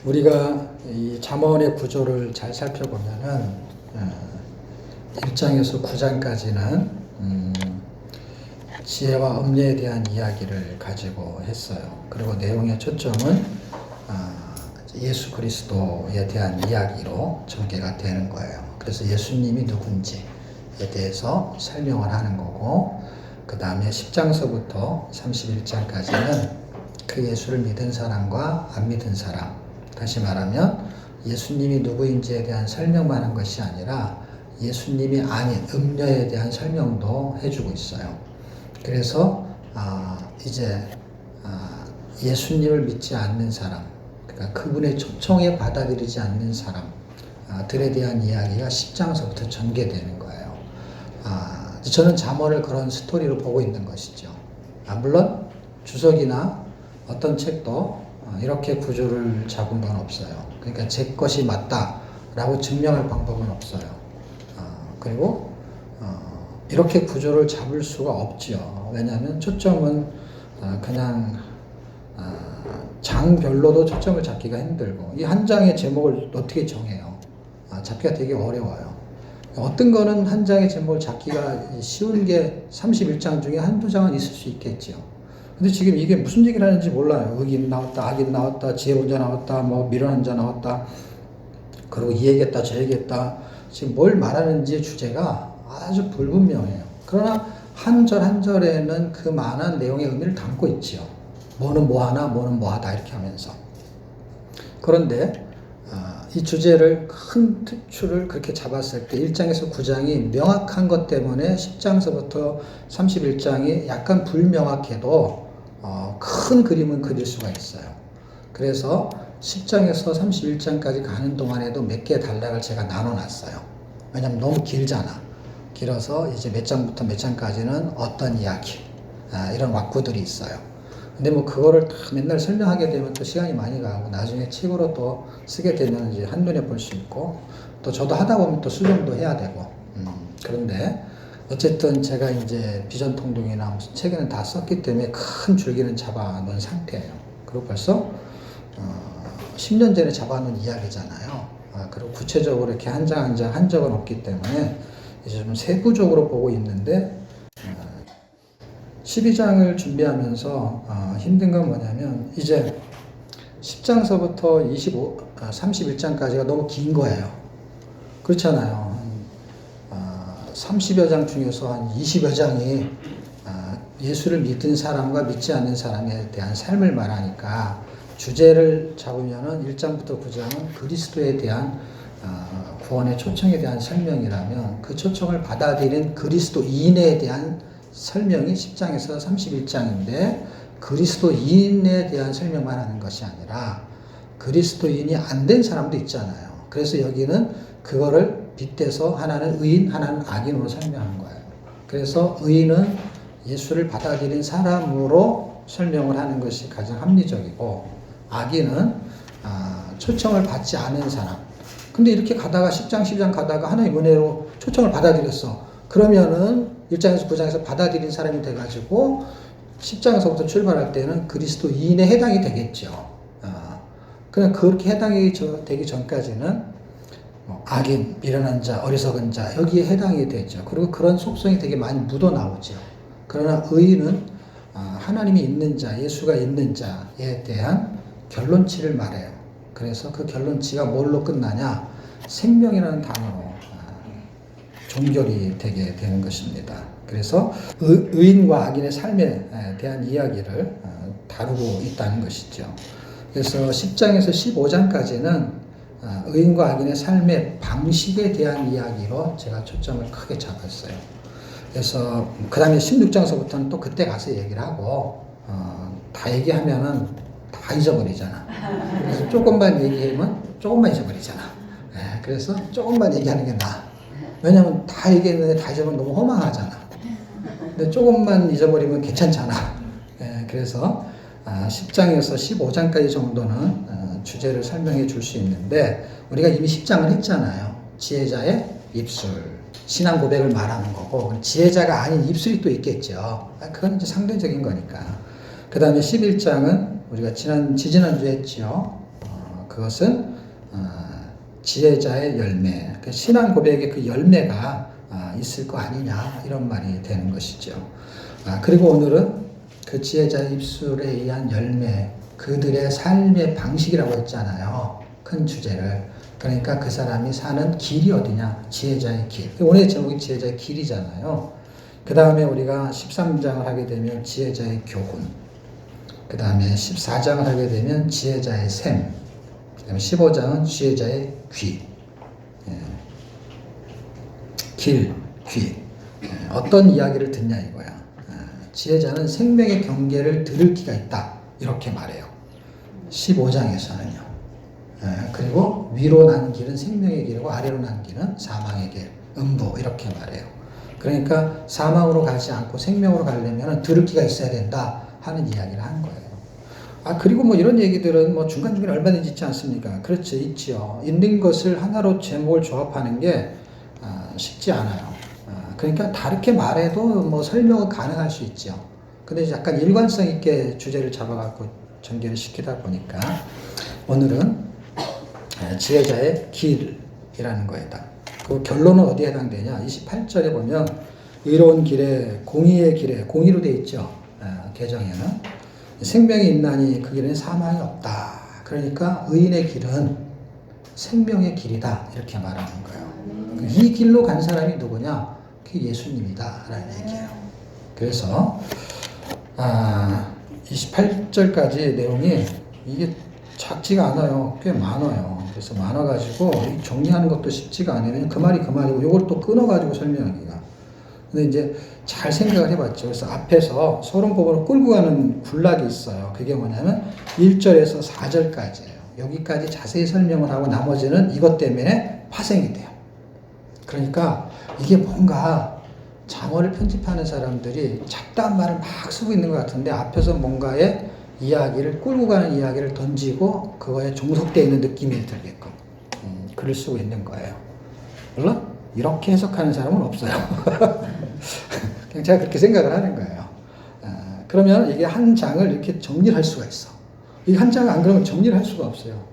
우리가 이 잠언의 구조를 잘 살펴보면은 1장에서 9장까지는 지혜와 음료에 대한 이야기를 가지고 했어요. 그리고 내용의 초점은 예수 그리스도에 대한 이야기로 전개가 되는 거예요. 그래서 예수님이 누군지에 대해서 설명을 하는 거고, 그 다음에 10장서부터 31장까지는 그 예수를 믿은 사람과 안 믿은 사람, 다시 말하면 예수님이 누구인지에 대한 설명만 한 것이 아니라 예수님이 아닌 음료에 대한 설명도 해주고 있어요. 그래서 이제 예수님을 믿지 않는 사람, 그러니까 그분의 초청에 받아들이지 않는 사람들에 대한 이야기가 10장서부터 전개되는 거예요. 저는 잠언을 그런 스토리로 보고 있는 것이죠. 물론 주석이나 어떤 책도 이렇게 구조를 잡은 건 없어요. 그러니까 제 것이 맞다라고 증명할 방법은 없어요. 그리고 이렇게 구조를 잡을 수가 없지요. 왜냐하면 초점은 그냥 장별로도 초점을 잡기가 힘들고, 이 한 장의 제목을 어떻게 정해요? 잡기가 되게 어려워요. 어떤 거는 한 장의 제목을 잡기가 쉬운 게 31장 중에 한두 장은 있을 수 있겠지요. 근데 지금 이게 무슨 얘기를 하는지 몰라요. 의인 나왔다, 악인 나왔다, 지혜론자 나왔다, 뭐 미련한 자 나왔다, 그리고 이 얘기했다, 저 얘기했다. 지금 뭘 말하는지 주제가 아주 불분명해요. 그러나 한 절 한 절에는 그 많은 내용의 의미를 담고 있지요. 뭐는 뭐하나, 뭐는 뭐하다 이렇게 하면서. 그런데 이 주제를 큰 틀을 그렇게 잡았을 때 1장에서 9장이 명확한 것 때문에 10장서부터 31장이 약간 불명확해도 큰 그림은 그릴 수가 있어요. 그래서 10장에서 31장까지 가는 동안에도 몇 개의 단락을 제가 나눠놨어요. 왜냐면 너무 길잖아. 길어서 이제 몇 장부터 몇 장까지는 어떤 이야기, 이런 왁구들이 있어요. 근데 뭐 그거를 다 맨날 설명하게 되면 또 시간이 많이 가고, 나중에 책으로 또 쓰게 되면 이제 한눈에 볼 수 있고, 또 저도 하다 보면 또 수정도 해야 되고, 그런데 어쨌든 제가 이제 비전 통독이나 무슨 책에는 다 썼기 때문에 큰 줄기는 잡아놓은 상태예요. 그리고 벌써 10년 전에 잡아놓은 이야기잖아요. 그리고 구체적으로 이렇게 한 장 한 장 한 적은 없기 때문에 이제 좀 세부적으로 보고 있는데, 12장을 준비하면서 힘든 건 뭐냐면, 이제 10장서부터 31장까지가 너무 긴 거예요. 그렇잖아요. 30여 장 중에서 한 20여 장이 예수를 믿은 사람과 믿지 않는 사람에 대한 삶을 말하니까, 주제를 잡으면은 1장부터 9장은 그리스도에 대한 구원의 초청에 대한 설명이라면, 그 초청을 받아들인 그리스도인에 대한 설명이 10장에서 31장인데, 그리스도인에 대한 설명만 하는 것이 아니라 그리스도인이 안 된 사람도 있잖아요. 그래서 여기는 그거를 빗대서 하나는 의인, 하나는 악인으로 설명한 거예요. 그래서 의인은 예수를 받아들인 사람으로 설명을 하는 것이 가장 합리적이고, 악인은 초청을 받지 않은 사람. 근데 이렇게 가다가 10장, 10장 가다가 하나의 은혜로 초청을 받아들였어. 그러면은 1장에서 9장에서 받아들인 사람이 돼가지고 10장에서부터 출발할 때는 그리스도인에 해당이 되겠죠. 그냥 그렇게 해당이 되기 전까지는 악인, 미련한 자, 어리석은 자, 여기에 해당이 되죠. 그리고 그런 속성이 되게 많이 묻어 나오죠. 그러나 의인은 하나님이 있는 자, 예수가 있는 자에 대한 결론치를 말해요. 그래서 그 결론치가 뭘로 끝나냐? 생명이라는 단어로 종결이 되게 되는 것입니다. 그래서 의인과 악인의 삶에 대한 이야기를 다루고 있다는 것이죠. 그래서 10장에서 15장까지는 의인과 악인의 삶의 방식에 대한 이야기로 제가 초점을 크게 잡았어요. 그래서 그 다음에 16장서부터는 또 그때 가서 얘기를 하고, 다 얘기하면은 다 잊어버리잖아. 그래서 조금만 얘기하면 조금만 잊어버리잖아. 그래서 조금만 얘기하는 게 나아. 왜냐면 다 얘기했는데 다 잊어버리면 너무 허망하잖아. 근데 조금만 잊어버리면 괜찮잖아. 그래서 10장에서 15장까지 정도는 주제를 설명해 줄 수 있는데, 우리가 이미 10장을 했잖아요. 지혜자의 입술, 신앙 고백을 말하는 거고, 지혜자가 아닌 입술이 또 있겠죠. 그건 이제 상대적인 거니까. 그 다음에 11장은 우리가 지지난주에 했죠. 그것은 지혜자의 열매, 그 신앙 고백의 그 열매가 있을 거 아니냐 이런 말이 되는 것이죠. 그리고 오늘은 그 지혜자의 입술에 의한 열매, 그들의 삶의 방식이라고 했잖아요. 큰 주제를. 그러니까 그 사람이 사는 길이 어디냐? 지혜자의 길. 오늘의 제목이 지혜자의 길이잖아요. 그 다음에 우리가 13장을 하게 되면 지혜자의 교훈, 그 다음에 14장을 하게 되면 지혜자의 샘, 그 다음에 15장은 지혜자의 귀, 길, 귀. 어떤 이야기를 듣냐 이거야. 지혜자는 생명의 경계를 들을 기가 있다 이렇게 말해요. 15장에서는요. 그리고 위로 나는 길은 생명의 길이고 아래로 나는 길은 사망의 길, 음부 이렇게 말해요. 그러니까 사망으로 가지 않고 생명으로 가려면 들을 기가 있어야 된다 하는 이야기를 한 거예요. 그리고 뭐 이런 얘기들은 뭐 중간중간에 얼마든지 있지 않습니까? 그렇죠, 있지요. 있는 것을 하나로 제목을 조합하는 게 쉽지 않아요. 그러니까 다르게 말해도 뭐 설명은 가능할 수 있죠. 근데 약간 일관성 있게 주제를 잡아갖고 전개를 시키다 보니까 오늘은 지혜자의 길이라는 거에다. 그 결론은 어디에 해당되냐? 28절에 보면 의로운 길에 공의의 길에 공의로 되어 있죠. 계정에는 생명이 있나니 그 길에는 사망이 없다. 그러니까 의인의 길은 생명의 길이다 이렇게 말하는 거예요. 이 길로 간 사람이 누구냐? 그게 예수님이다 라는 얘기예요. 그래서 28절까지 내용이 이게 작지가 않아요. 꽤 많아요. 그래서 많아가지고 정리하는 것도 쉽지가 않아요. 그 말이 그 말이고 이걸 또 끊어가지고 설명하기가. 근데 이제 잘 생각을 해봤죠. 그래서 앞에서 소론법으로 끌고 가는 군락이 있어요. 그게 뭐냐면 1절에서 4절까지예요. 여기까지 자세히 설명을 하고 나머지는 이것 때문에 파생이 돼요. 그러니까 이게 뭔가 장어를 편집하는 사람들이 잡다한 말을 막 쓰고 있는 것 같은데 앞에서 뭔가의 이야기를 끌고 가는 이야기를 던지고 그거에 종속되어 있는 느낌이 들게끔 글을 쓰고 있는 거예요. 물론 이렇게 해석하는 사람은 없어요. 그냥 제가 그렇게 생각을 하는 거예요. 그러면 이게 한 장을 이렇게 정리를 할 수가 있어. 이 한 장을 안 그러면 정리를 할 수가 없어요.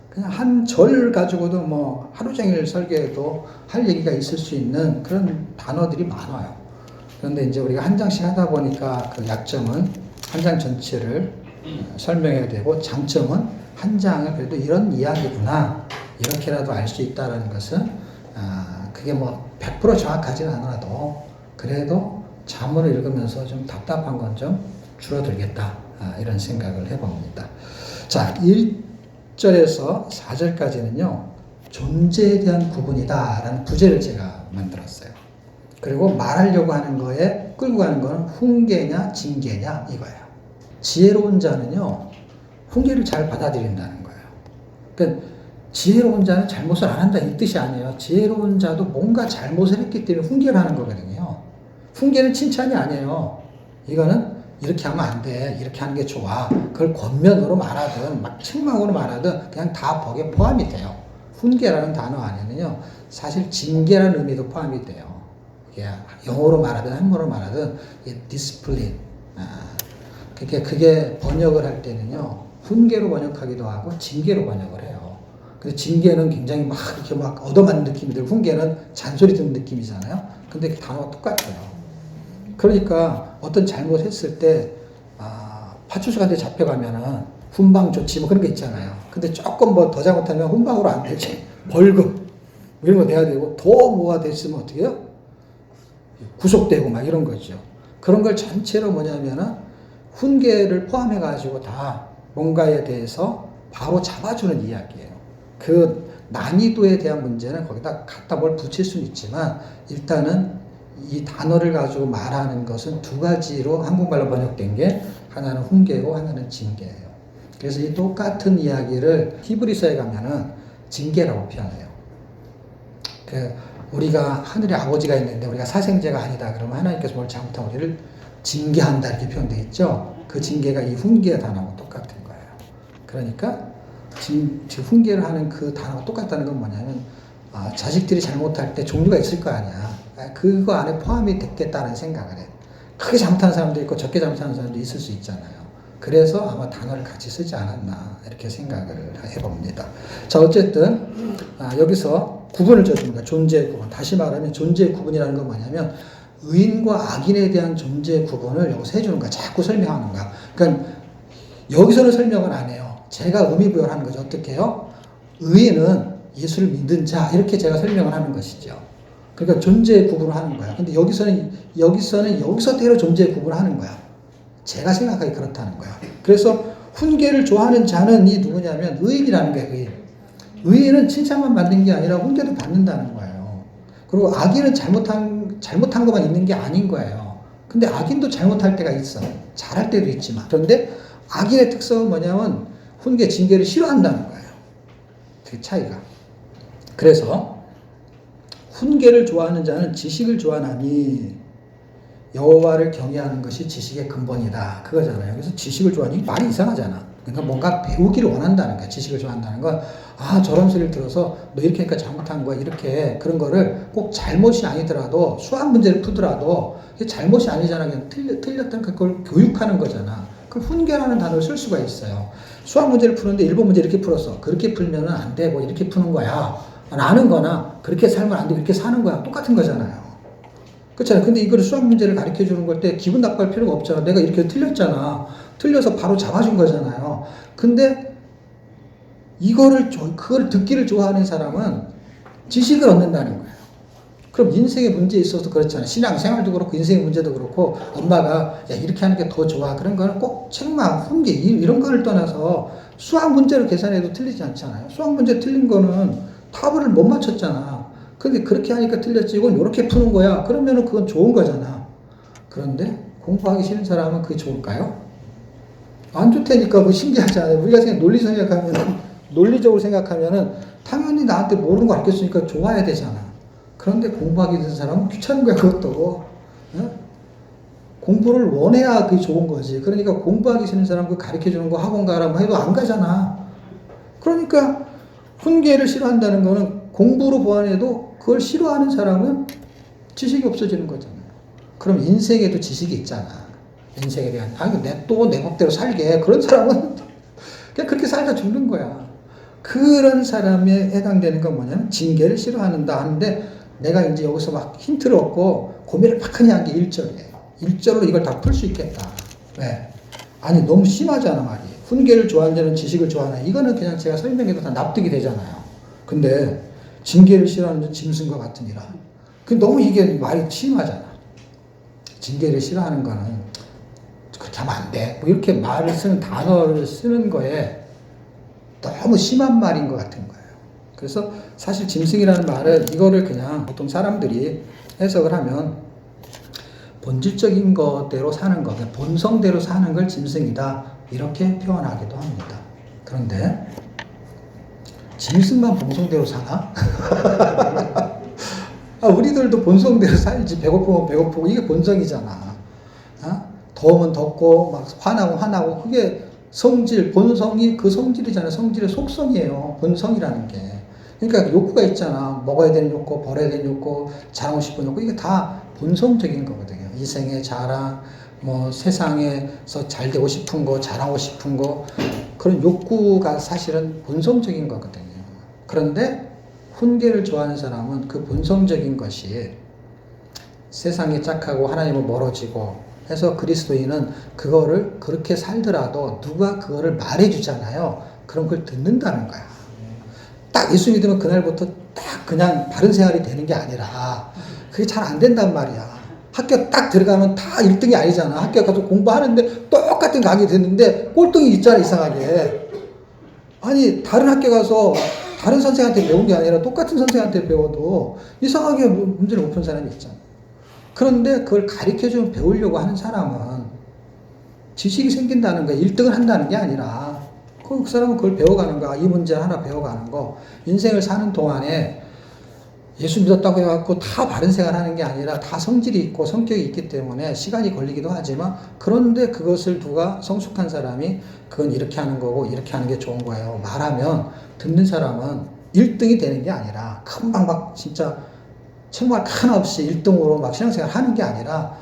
그냥 한 절 가지고도 뭐 하루 종일 설계해도 할 얘기가 있을 수 있는 그런 단어들이 많아요. 그런데 이제 우리가 한 장씩 하다 보니까 그 약점은 한 장 전체를 설명해야 되고 장점은 한 장을 그래도 이런 이야기구나 이렇게라도 알 수 있다는 것은 그게 뭐 100% 정확하지는 않아도 그래도 자문을 읽으면서 좀 답답한 건 좀 줄어들겠다 이런 생각을 해봅니다. 자, 1절에서 4절까지는요 존재에 대한 구분이다 라는 부제를 제가 만들었어요. 그리고 말하려고 하는 거에 끌고 가는 거는 훈계냐 징계냐 이거예요. 지혜로운 자는요 훈계를 잘 받아들인다는 거예요. 그러니까 지혜로운 자는 잘못을 안 한다 이 뜻이 아니에요. 지혜로운 자도 뭔가 잘못을 했기 때문에 훈계를 하는 거거든요. 훈계는 칭찬이 아니에요. 이거는 이렇게 하면 안 돼. 이렇게 하는 게 좋아. 그걸 권면으로 말하든 막 책망으로 말하든 그냥 다 거기에 포함이 돼요. 훈계라는 단어 안에는요 사실 징계라는 의미도 포함이 돼요. 영어로 말하든 한국어로 말하든 디스플린. 그게 번역을 할 때는요 훈계로 번역하기도 하고 징계로 번역을 해요. 그래서 징계는 굉장히 막 이렇게 막 얻어맞는 느낌이 들고 훈계는 잔소리 듣는 느낌이잖아요. 근데 그 단어가 똑같아요. 그러니까 어떤 잘못했을 때 파출소한테 잡혀가면은 훈방 조치 뭐 그런 게 있잖아요. 근데 조금 뭐 더 잘못하면 훈방으로 안 되지. 벌금 이런 거 내야 되고 더 뭐가 됐으면 어떻게 해요? 구속되고 막 이런 거죠. 그런 걸 전체로 뭐냐면은 훈계를 포함해가지고 다 뭔가에 대해서 바로 잡아주는 이야기예요. 그 난이도에 대한 문제는 거기다 갖다 뭘 붙일 수는 있지만 일단은 이 단어를 가지고 말하는 것은 두 가지로 한국말로 번역된 게 하나는 훈계고 하나는 징계예요. 그래서 이 똑같은 이야기를 히브리서에 가면은 징계라고 표현해요. 우리가 하늘에 아버지가 있는데 우리가 사생제가 아니다 그러면 하나님께서 뭘 잘못하면 우리를 징계한다 이렇게 표현되어 있죠. 그 징계가 이 훈계 단어하고 똑같은 거예요. 그러니까 훈계를 하는 그 단어가 똑같다는 건 뭐냐면 자식들이 잘못할 때 종류가 있을 거 아니야. 그거 안에 포함이 됐겠다는 생각을 해. 크게 잘못하는 사람도 있고 적게 잘못하는 사람도 있을 수 있잖아요. 그래서 아마 단어를 같이 쓰지 않았나 이렇게 생각을 해봅니다. 자, 어쨌든 여기서 구분을 줘줍니다. 존재의 구분. 다시 말하면 존재의 구분이라는 건 뭐냐면 의인과 악인에 대한 존재의 구분을 여기서 해주는 거야. 자꾸 설명하는 거야. 그러니까 여기서는 설명을 안 해요. 제가 의미부여하는 거죠. 어떻게 해요? 의인은 예수를 믿는 자 이렇게 제가 설명을 하는 것이죠. 그러니까 존재의 구분을 하는 거야. 근데 여기서는 여기서대로 존재의 구분을 하는 거야. 제가 생각하기 그렇다는 거야. 그래서 훈계를 좋아하는 자는 이 누구냐면 의인이라는 거예요. 의인. 의인은 칭찬만 받는 게 아니라 훈계도 받는다는 거예요. 그리고 악인은 잘못한 것만 있는 게 아닌 거예요. 근데 악인도 잘못할 때가 있어. 잘할 때도 있지만. 그런데 악인의 특성은 뭐냐면 훈계, 징계를 싫어한다는 거예요. 그 차이가. 그래서 훈계를 좋아하는 자는 지식을 좋아하나니 여호와를 경외하는 것이 지식의 근본이다. 그거잖아요. 그래서 지식을 좋아하니 말이 이상하잖아. 그러니까 뭔가 배우기를 원한다는 거야. 지식을 좋아한다는 건 저런 소리를 들어서 너 이렇게 하니까 잘못한 거야. 이렇게 그런 거를 꼭 잘못이 아니더라도 수학 문제를 푸더라도 잘못이 아니잖아. 그냥 틀렸다는 그걸 교육하는 거잖아. 그 훈계라는 단어를 쓸 수가 있어요. 수학 문제를 푸는데 1번 문제 이렇게 풀었어. 그렇게 풀면은 안 되고 이렇게 푸는 거야. 라는 거나 그렇게 살면 안 되고 이렇게 사는 거야. 똑같은 거잖아요. 그렇잖아요. 근데 이거를 수학 문제를 가르쳐 주는 걸 때 기분 나빠할 필요가 없잖아. 내가 이렇게 틀렸잖아. 틀려서 바로 잡아준 거잖아요. 근데 그걸 듣기를 좋아하는 사람은 지식을 얻는다는 거예요. 그럼 인생의 문제에 있어서 그렇잖아요. 신앙생활도 그렇고 인생의 문제도 그렇고 엄마가 야 이렇게 하는 게 더 좋아. 그런 거는 꼭 책망, 훈계 이런 거를 떠나서 수학 문제로 계산해도 틀리지 않잖아요. 수학 문제 틀린 거는 답을 못 맞췄잖아. 근데 그렇게 하니까 틀렸지. 이건 이렇게 푸는 거야. 그러면은 그건 좋은 거잖아. 그런데 공부하기 싫은 사람은 그게 좋을까요? 안 좋다니까. 그거 신기하잖아요. 우리가 논리적으로 생각하면은 당연히 나한테 모르는 거 알겠으니까 좋아야 되잖아. 그런데 공부하기 싫은 사람은 귀찮은 거야, 그것도. 공부를 원해야 그게 좋은 거지. 그러니까 공부하기 싫은 사람 그 가르쳐 주는 거 학원 가라고 해도 안 가잖아. 그러니까 훈계를 싫어한다는 거는 공부로 보완해도 그걸 싫어하는 사람은 지식이 없어지는 거잖아요. 그럼 인생에도 지식이 있잖아. 인생에 대한, 내 법대로 살게. 그런 사람은 그냥 그렇게 살다 죽는 거야. 그런 사람에 해당되는 건 뭐냐면 징계를 싫어한다 하는데 내가 이제 여기서 막 힌트를 얻고 고민을 막 하냐 한 게 1절이에요. 1절로 이걸 다 풀 수 있겠다. 왜? 아니, 너무 심하잖아, 말이. 훈계를 좋아하는 자는 지식을 좋아하나. 이거는 그냥 제가 설명해도 다 납득이 되잖아요. 근데 징계를 싫어하는 자는 짐승과 같으니라. 너무 이게 말이 심하잖아. 징계를 싫어하는 거는 그렇게 하면 안 돼. 뭐 이렇게 말을 쓰는 단어를 쓰는 거에 너무 심한 말인 것 같은 거예요. 그래서 사실 짐승이라는 말은 이거를 그냥 보통 사람들이 해석을 하면 본질적인 것대로 사는 것, 본성대로 사는 걸 짐승이다. 이렇게 표현하기도 합니다. 그런데 짐승만 본성대로 사나? 우리들도 본성대로 살지. 배고프면 배고프고 이게 본성이잖아. 더우면 덥고 막 화나고 화나고 그게 성질, 본성이 그 성질이잖아요. 성질의 속성이에요. 본성이라는 게. 그러니까 욕구가 있잖아. 먹어야 되는 욕구, 버려야 되는 욕구, 잘하고 싶은 욕구. 이게 다 본성적인 거거든요. 이생의 자랑, 뭐 세상에서 잘 되고 싶은 거, 잘하고 싶은 거, 그런 욕구가 사실은 본성적인 거거든요. 그런데 훈계를 좋아하는 사람은 그 본성적인 것이 세상에 짝하고 하나님을 멀어지고 해서 그리스도인은 그거를 그렇게 살더라도 누가 그거를 말해주잖아요. 그럼 그걸 듣는다는 거야. 딱 예수 믿으면 그날부터 딱 그냥 바른 생활이 되는 게 아니라 그게 잘 안 된단 말이야. 학교 딱 들어가면 다 1등이 아니잖아. 학교 가서 공부하는데 똑같은 강의 듣는데 꼴등이 있잖아, 이상하게. 아니, 다른 학교 가서 다른 선생한테 배운 게 아니라 똑같은 선생한테 배워도 이상하게 문제를 못 푼 사람이 있잖아. 그런데 그걸 가르쳐주면 배우려고 하는 사람은 지식이 생긴다는 거야. 1등을 한다는 게 아니라 그 사람은 그걸 배워가는 거야. 이 문제 하나 배워가는 거. 인생을 사는 동안에 예수 믿었다고 해갖고 다 바른 생활 하는 게 아니라 다 성질이 있고 성격이 있기 때문에 시간이 걸리기도 하지만 그런데 그것을 누가 성숙한 사람이 그건 이렇게 하는 거고 이렇게 하는 게 좋은 거예요. 말하면 듣는 사람은 1등이 되는 게 아니라 금방 막 진짜 책무할 하나 없이 1등으로 막 신앙생활 하는 게 아니라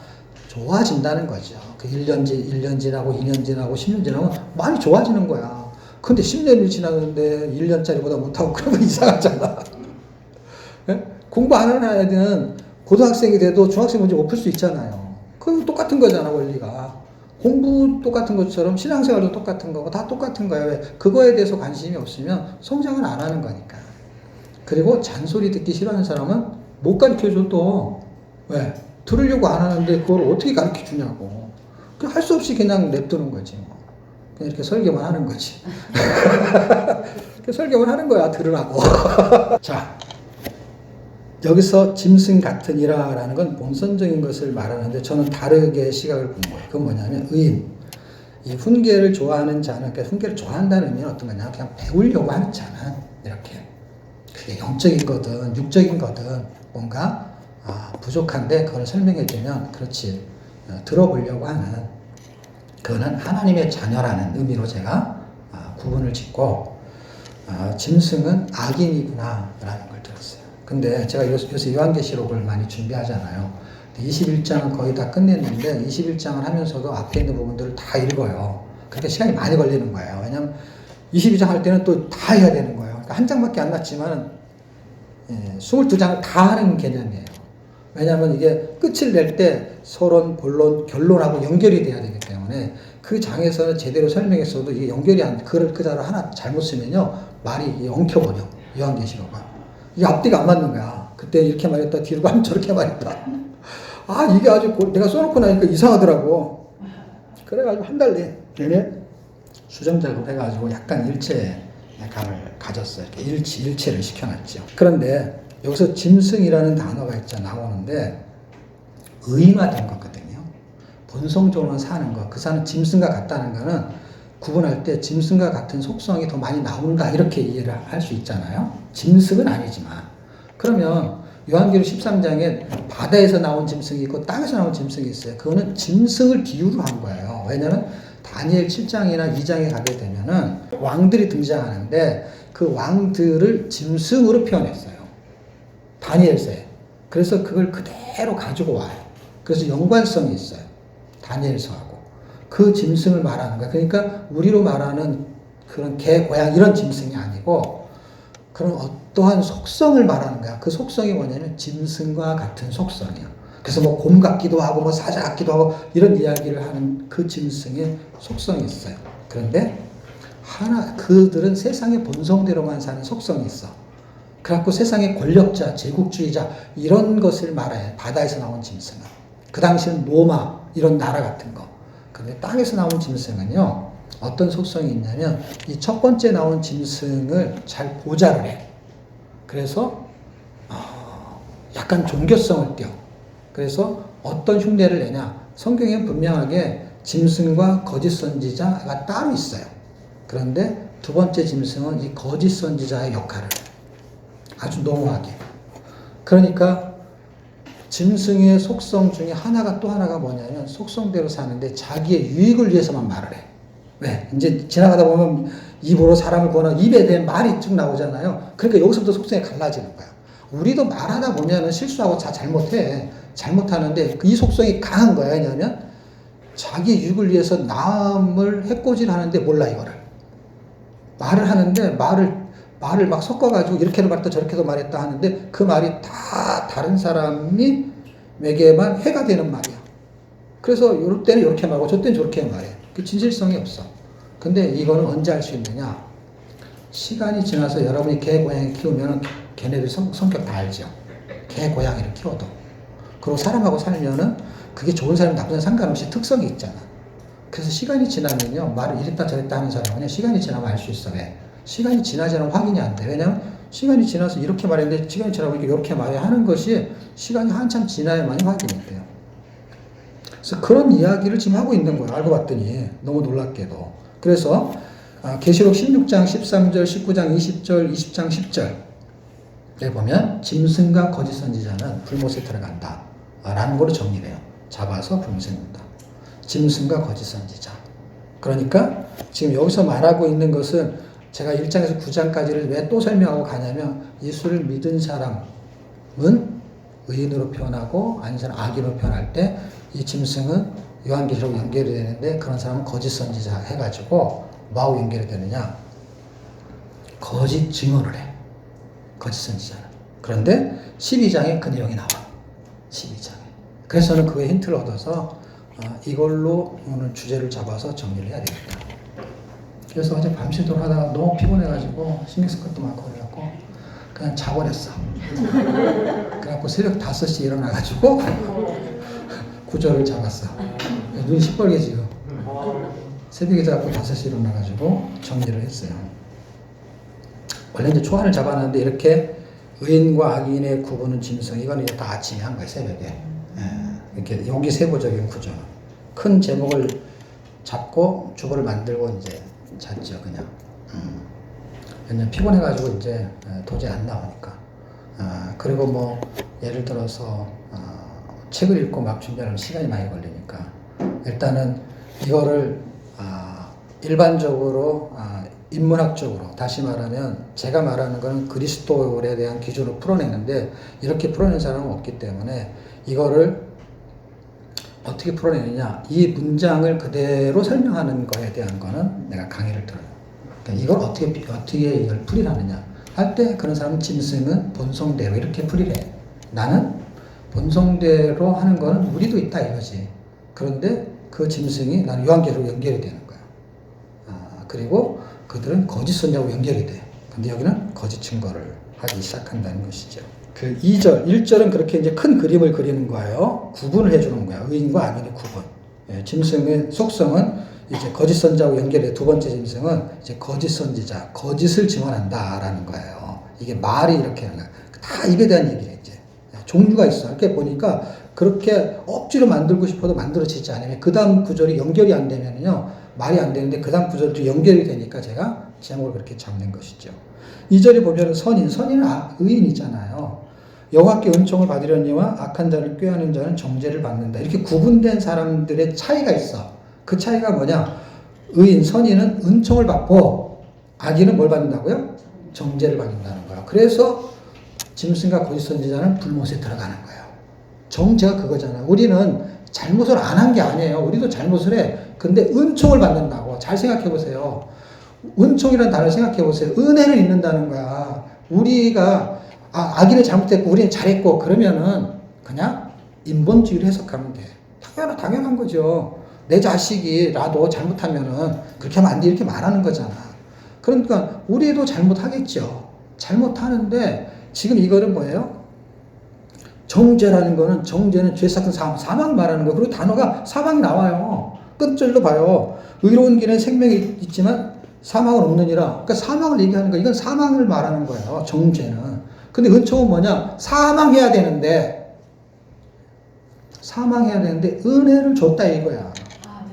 좋아진다는 거죠. 그 1년 지나고 2년 지나고 10년 지나면 많이 좋아지는 거야. 근데 10년이 지났는데 1년짜리보다 못하고 그러면 이상하잖아. 예? 공부 안 하는 아이들은 고등학생이 돼도 중학생 문제 못 풀 수 있잖아요. 그건 똑같은 거잖아, 원리가. 공부 똑같은 것처럼 신앙생활도 똑같은 거고 다 똑같은 거예요. 왜? 그거에 대해서 관심이 없으면 성장을 안 하는 거니까. 그리고 잔소리 듣기 싫어하는 사람은 못 가르쳐줘 또. 왜? 들으려고 안 하는데 그걸 어떻게 가르쳐 주냐고. 할 수 없이 그냥 냅두는 거지. 뭐. 그냥 이렇게 설교만 하는 거지. 이렇게 설교만 하는 거야, 들으라고. 자, 여기서 짐승 같으니라라는 건 본선적인 것을 말하는데 저는 다르게 시각을 본 거예요. 그건 뭐냐면 의인. 이 훈계를 좋아하는 자는, 그러니까 훈계를 좋아한다는 의미는 어떤 거냐? 그냥 배우려고 하는 자는 이렇게. 그게 영적인 거든 육적인 거든 뭔가 부족한데 그걸 설명해 주면 그렇지 들어보려고 하는 그거는 하나님의 자녀라는 의미로 제가 구분을 짓고 짐승은 악인이구나 라는 걸 들었어요. 근데 제가 요새 요한계시록을 많이 준비하잖아요. 21장은 거의 다 끝냈는데 21장을 하면서도 앞에 있는 부분들을 다 읽어요. 그러니까 시간이 많이 걸리는 거예요. 왜냐면 22장 할 때는 또 다 해야 되는 거예요. 그러니까 한 장밖에 안 났지만 22장을 다 하는 개념이에요. 왜냐하면 이게 끝을 낼 때 서론, 본론, 결론하고 연결이 돼야 되기 때문에 그 장에서는 제대로 설명했어도 이게 연결이 안, 그 자를 하나 잘못 쓰면요 말이 엉켜버려. 요한계시록은 이게 앞뒤가 안 맞는 거야. 그때 이렇게 말했다 뒤로 가면 저렇게 말했다. 이게 아주 내가 써놓고 나니까 이상하더라고. 그래가지고 한 달 내내 수정 작업해가지고 약간 일체 감을 가졌어요. 이렇게 일체를 시켜놨죠. 그런데 여기서 짐승이라는 단어가 나오는데 의인화된 거거든요. 본성적으로 사는 거. 그 사는 짐승과 같다는 거는 구분할 때 짐승과 같은 속성이 더 많이 나온다 이렇게 이해를 할 수 있잖아요. 짐승은 아니지만. 그러면 요한계시록 13장에 바다에서 나온 짐승이 있고 땅에서 나온 짐승이 있어요. 그거는 짐승을 비유로 한 거예요. 왜냐하면 다니엘 7장이나 2장에 가게 되면은 왕들이 등장하는데 그 왕들을 짐승으로 표현했어요. 다니엘서에. 그래서 그걸 그대로 가지고 와요. 그래서 연관성이 있어요. 다니엘서하고. 그 짐승을 말하는 거예요. 그러니까 우리로 말하는 그런 개, 고양 이런 짐승이 아니고 그런 어떠한 속성을 말하는 거야. 그 속성이 뭐냐면 짐승과 같은 속성이에요. 그래서 뭐 곰 같기도 하고 뭐 사자 같기도 하고 이런 이야기를 하는 그 짐승의 속성이 있어요. 그런데 그들은 세상의 본성대로만 사는 속성이 있어. 그래갖고 세상의 권력자, 제국주의자 이런 것을 말해. 바다에서 나온 짐승은. 그 당시는 로마 이런 나라 같은 거. 근데 땅에서 나온 짐승은요. 어떤 속성이 있냐면 이 첫 번째 나온 짐승을 잘 보좌를 해. 그래서 약간 종교성을 띄어. 그래서 어떤 흉내를 내냐. 성경에 분명하게 짐승과 거짓 선지자가 따로 있어요. 그런데 두 번째 짐승은 이 거짓 선지자의 역할을 해요. 아주 농후하게. 그러니까 짐승의 속성 중에 또 하나가 뭐냐면 속성대로 사는데 자기의 유익을 위해서만 말을 해. 왜? 이제 지나가다 보면 입으로 사람을 구하는 입에 대한 말이 쭉 나오잖아요. 그러니까 여기서부터 속성이 갈라지는 거야. 우리도 말하다 보면은 실수하고 잘못해. 잘못하는데 이 속성이 강한 거야. 왜냐하면 자기 유익을 위해서 남을 해코지를 하는데 몰라 이거를. 말을 하는데 말을 막 섞어가지고 이렇게도 말했다 저렇게도 말했다 하는데 그 말이 다 다른 사람에게만 해가 되는 말이야. 그래서 이럴 때는 이렇게 말하고 저 때는 저렇게 말해. 그 진실성이 없어. 근데 이거는 언제 알 수 있느냐? 시간이 지나서 여러분이 개, 고양이 키우면 걔네들 성격 다 알죠. 개, 고양이를 키워도. 그리고 사람하고 살면은 그게 좋은 사람, 나쁜 사람 상관없이 특성이 있잖아. 그래서 시간이 지나면요. 말을 이랬다 저랬다 하는 사람은 시간이 지나면 알 수 있어. 왜? 시간이 지나지 않으면 확인이 안 돼. 왜냐면 시간이 지나서 이렇게 말했는데 시간이 지나고 이렇게 말해야 하는 것이 시간이 한참 지나야만이 확인이 돼요. 그래서 그런 이야기를 지금 하고 있는 거예요. 알고 봤더니 너무 놀랍게도. 그래서 계시록 16장 13절 19장 20절 20장 10절에 보면 짐승과 거짓 선지자는 불못에 들어간다 라는 걸로 정리해요. 잡아서 불못에 넣는다. 짐승과 거짓 선지자. 그러니까 지금 여기서 말하고 있는 것은 제가 1장에서 9장까지를 왜 또 설명하고 가냐면 예수를 믿은 사람은 의인으로 표현하고 아닌 사람 악인으로 표현할 때 이 짐승은 요한계시록 연결이 되는데 그런 사람은 거짓 선지자 해가지고 뭐하고 연결이 되느냐? 거짓 증언을 해. 거짓 선지자는. 그런데 12장에 그 내용이 나와. 12장에. 그래서 저는 그거에 힌트를 얻어서 이걸로 오늘 주제를 잡아서 정리를 해야 되겠다. 그래서 어제 밤새도록 하다가 너무 피곤해가지고 신경 쓸 것도 많고 그래갖고 그냥 자버렸어. 그래갖고 새벽 5시에 일어나가지고 구절을 잡았어. 눈이 시뻘게 지금. 새벽에 자고 5시에 일어나가지고 정리를 했어요. 원래 이제 초안을 잡아놨는데 이렇게 의인과 악인의 구분은 짐승, 이거는 이제 다 아침에 한 거예요, 새벽에. 이렇게 여기 세부적인 구조. 큰 제목을 잡고 주보를 만들고 이제 잤죠, 그냥. 왜냐면 피곤해가지고 이제 도저히 안 나오니까. 그리고 뭐 예를 들어서 책을 읽고 막 준비하려면 시간이 많이 걸리니까 일단은 이거를 일반적으로 인문학적으로 다시 말하면 제가 말하는 거는 그리스도에 대한 기준으로 풀어내는데 이렇게 풀어낸 사람은 없기 때문에 이거를 어떻게 풀어내느냐, 이 문장을 그대로 설명하는 거에 대한 거는 내가 강의를 들어요. 그러니까 이걸 어떻게 이걸 풀이하느냐 할 때 그런 사람은 짐승은 본성대로 이렇게 풀이를 해. 나는 본성대로 하는 거는 우리도 있다 이거지. 그런데 그 짐승이 나는 요한계시록 연결이 되는 거야. 그리고 그들은 거짓 선자하고 연결이 돼. 근데 여기는 거짓 증거를 하기 시작한다는 것이죠. 그 2절, 1절은 그렇게 이제 큰 그림을 그리는 거예요. 구분을 해주는 거야. 의인과 악인의 구분. 짐승의 속성은 이제 거짓 선자하고 연결해. 두 번째 짐승은 이제 거짓 선지자, 거짓을 증언한다라는 거예요. 이게 말이 이렇게 하는 거야. 다 입에 대한 얘기예요, 이제. 종류가 있어. 이렇게 보니까 그렇게 억지로 만들고 싶어도 만들어지지 않으면 그 다음 구절이 연결이 안 되면요. 말이 안 되는데 그 다음 구절도 연결이 되니까 제가 제목을 그렇게 잡는 것이죠. 2절에 보면 선인은 의인이잖아요. 여호와께 은총을 받으려니와 악한 자를 꾀하는 자는 정죄를 받는다. 이렇게 구분된 사람들의 차이가 있어. 그 차이가 뭐냐? 선인은 은총을 받고 악인은 뭘 받는다고요? 정죄를 받는다는 거야. 그래서 짐승과 거짓 선지자는 불못에 들어가는 거예요. 정죄가 그거잖아. 우리는 잘못을 안 한 게 아니에요. 우리도 잘못을 해. 근데 은총을 받는다고. 잘 생각해 보세요. 은총이라는 단어를 생각해 보세요. 은혜를 입는다는 거야. 우리가 악인을 잘못했고 우리는 잘했고 그러면은 그냥 인본주의를 해석하면 돼. 당연한 거죠. 내 자식이 나도 잘못하면은 그렇게 하면 안 돼 이렇게 말하는 거잖아. 그러니까 우리도 잘못하겠죠. 잘못하는데 지금 이거는 뭐예요? 정죄라는 거는 정죄는 죄 삭은 사망 말하는 거. 그리고 단어가 사망이 나와요. 끝절로 봐요. 의로운 길은 생명이 있지만 사망은 없느니라. 그러니까 사망을 얘기하는 거. 이건 사망을 말하는 거예요. 정죄는. 근데 은총은 뭐냐? 사망해야 되는데 은혜를 줬다 이거야.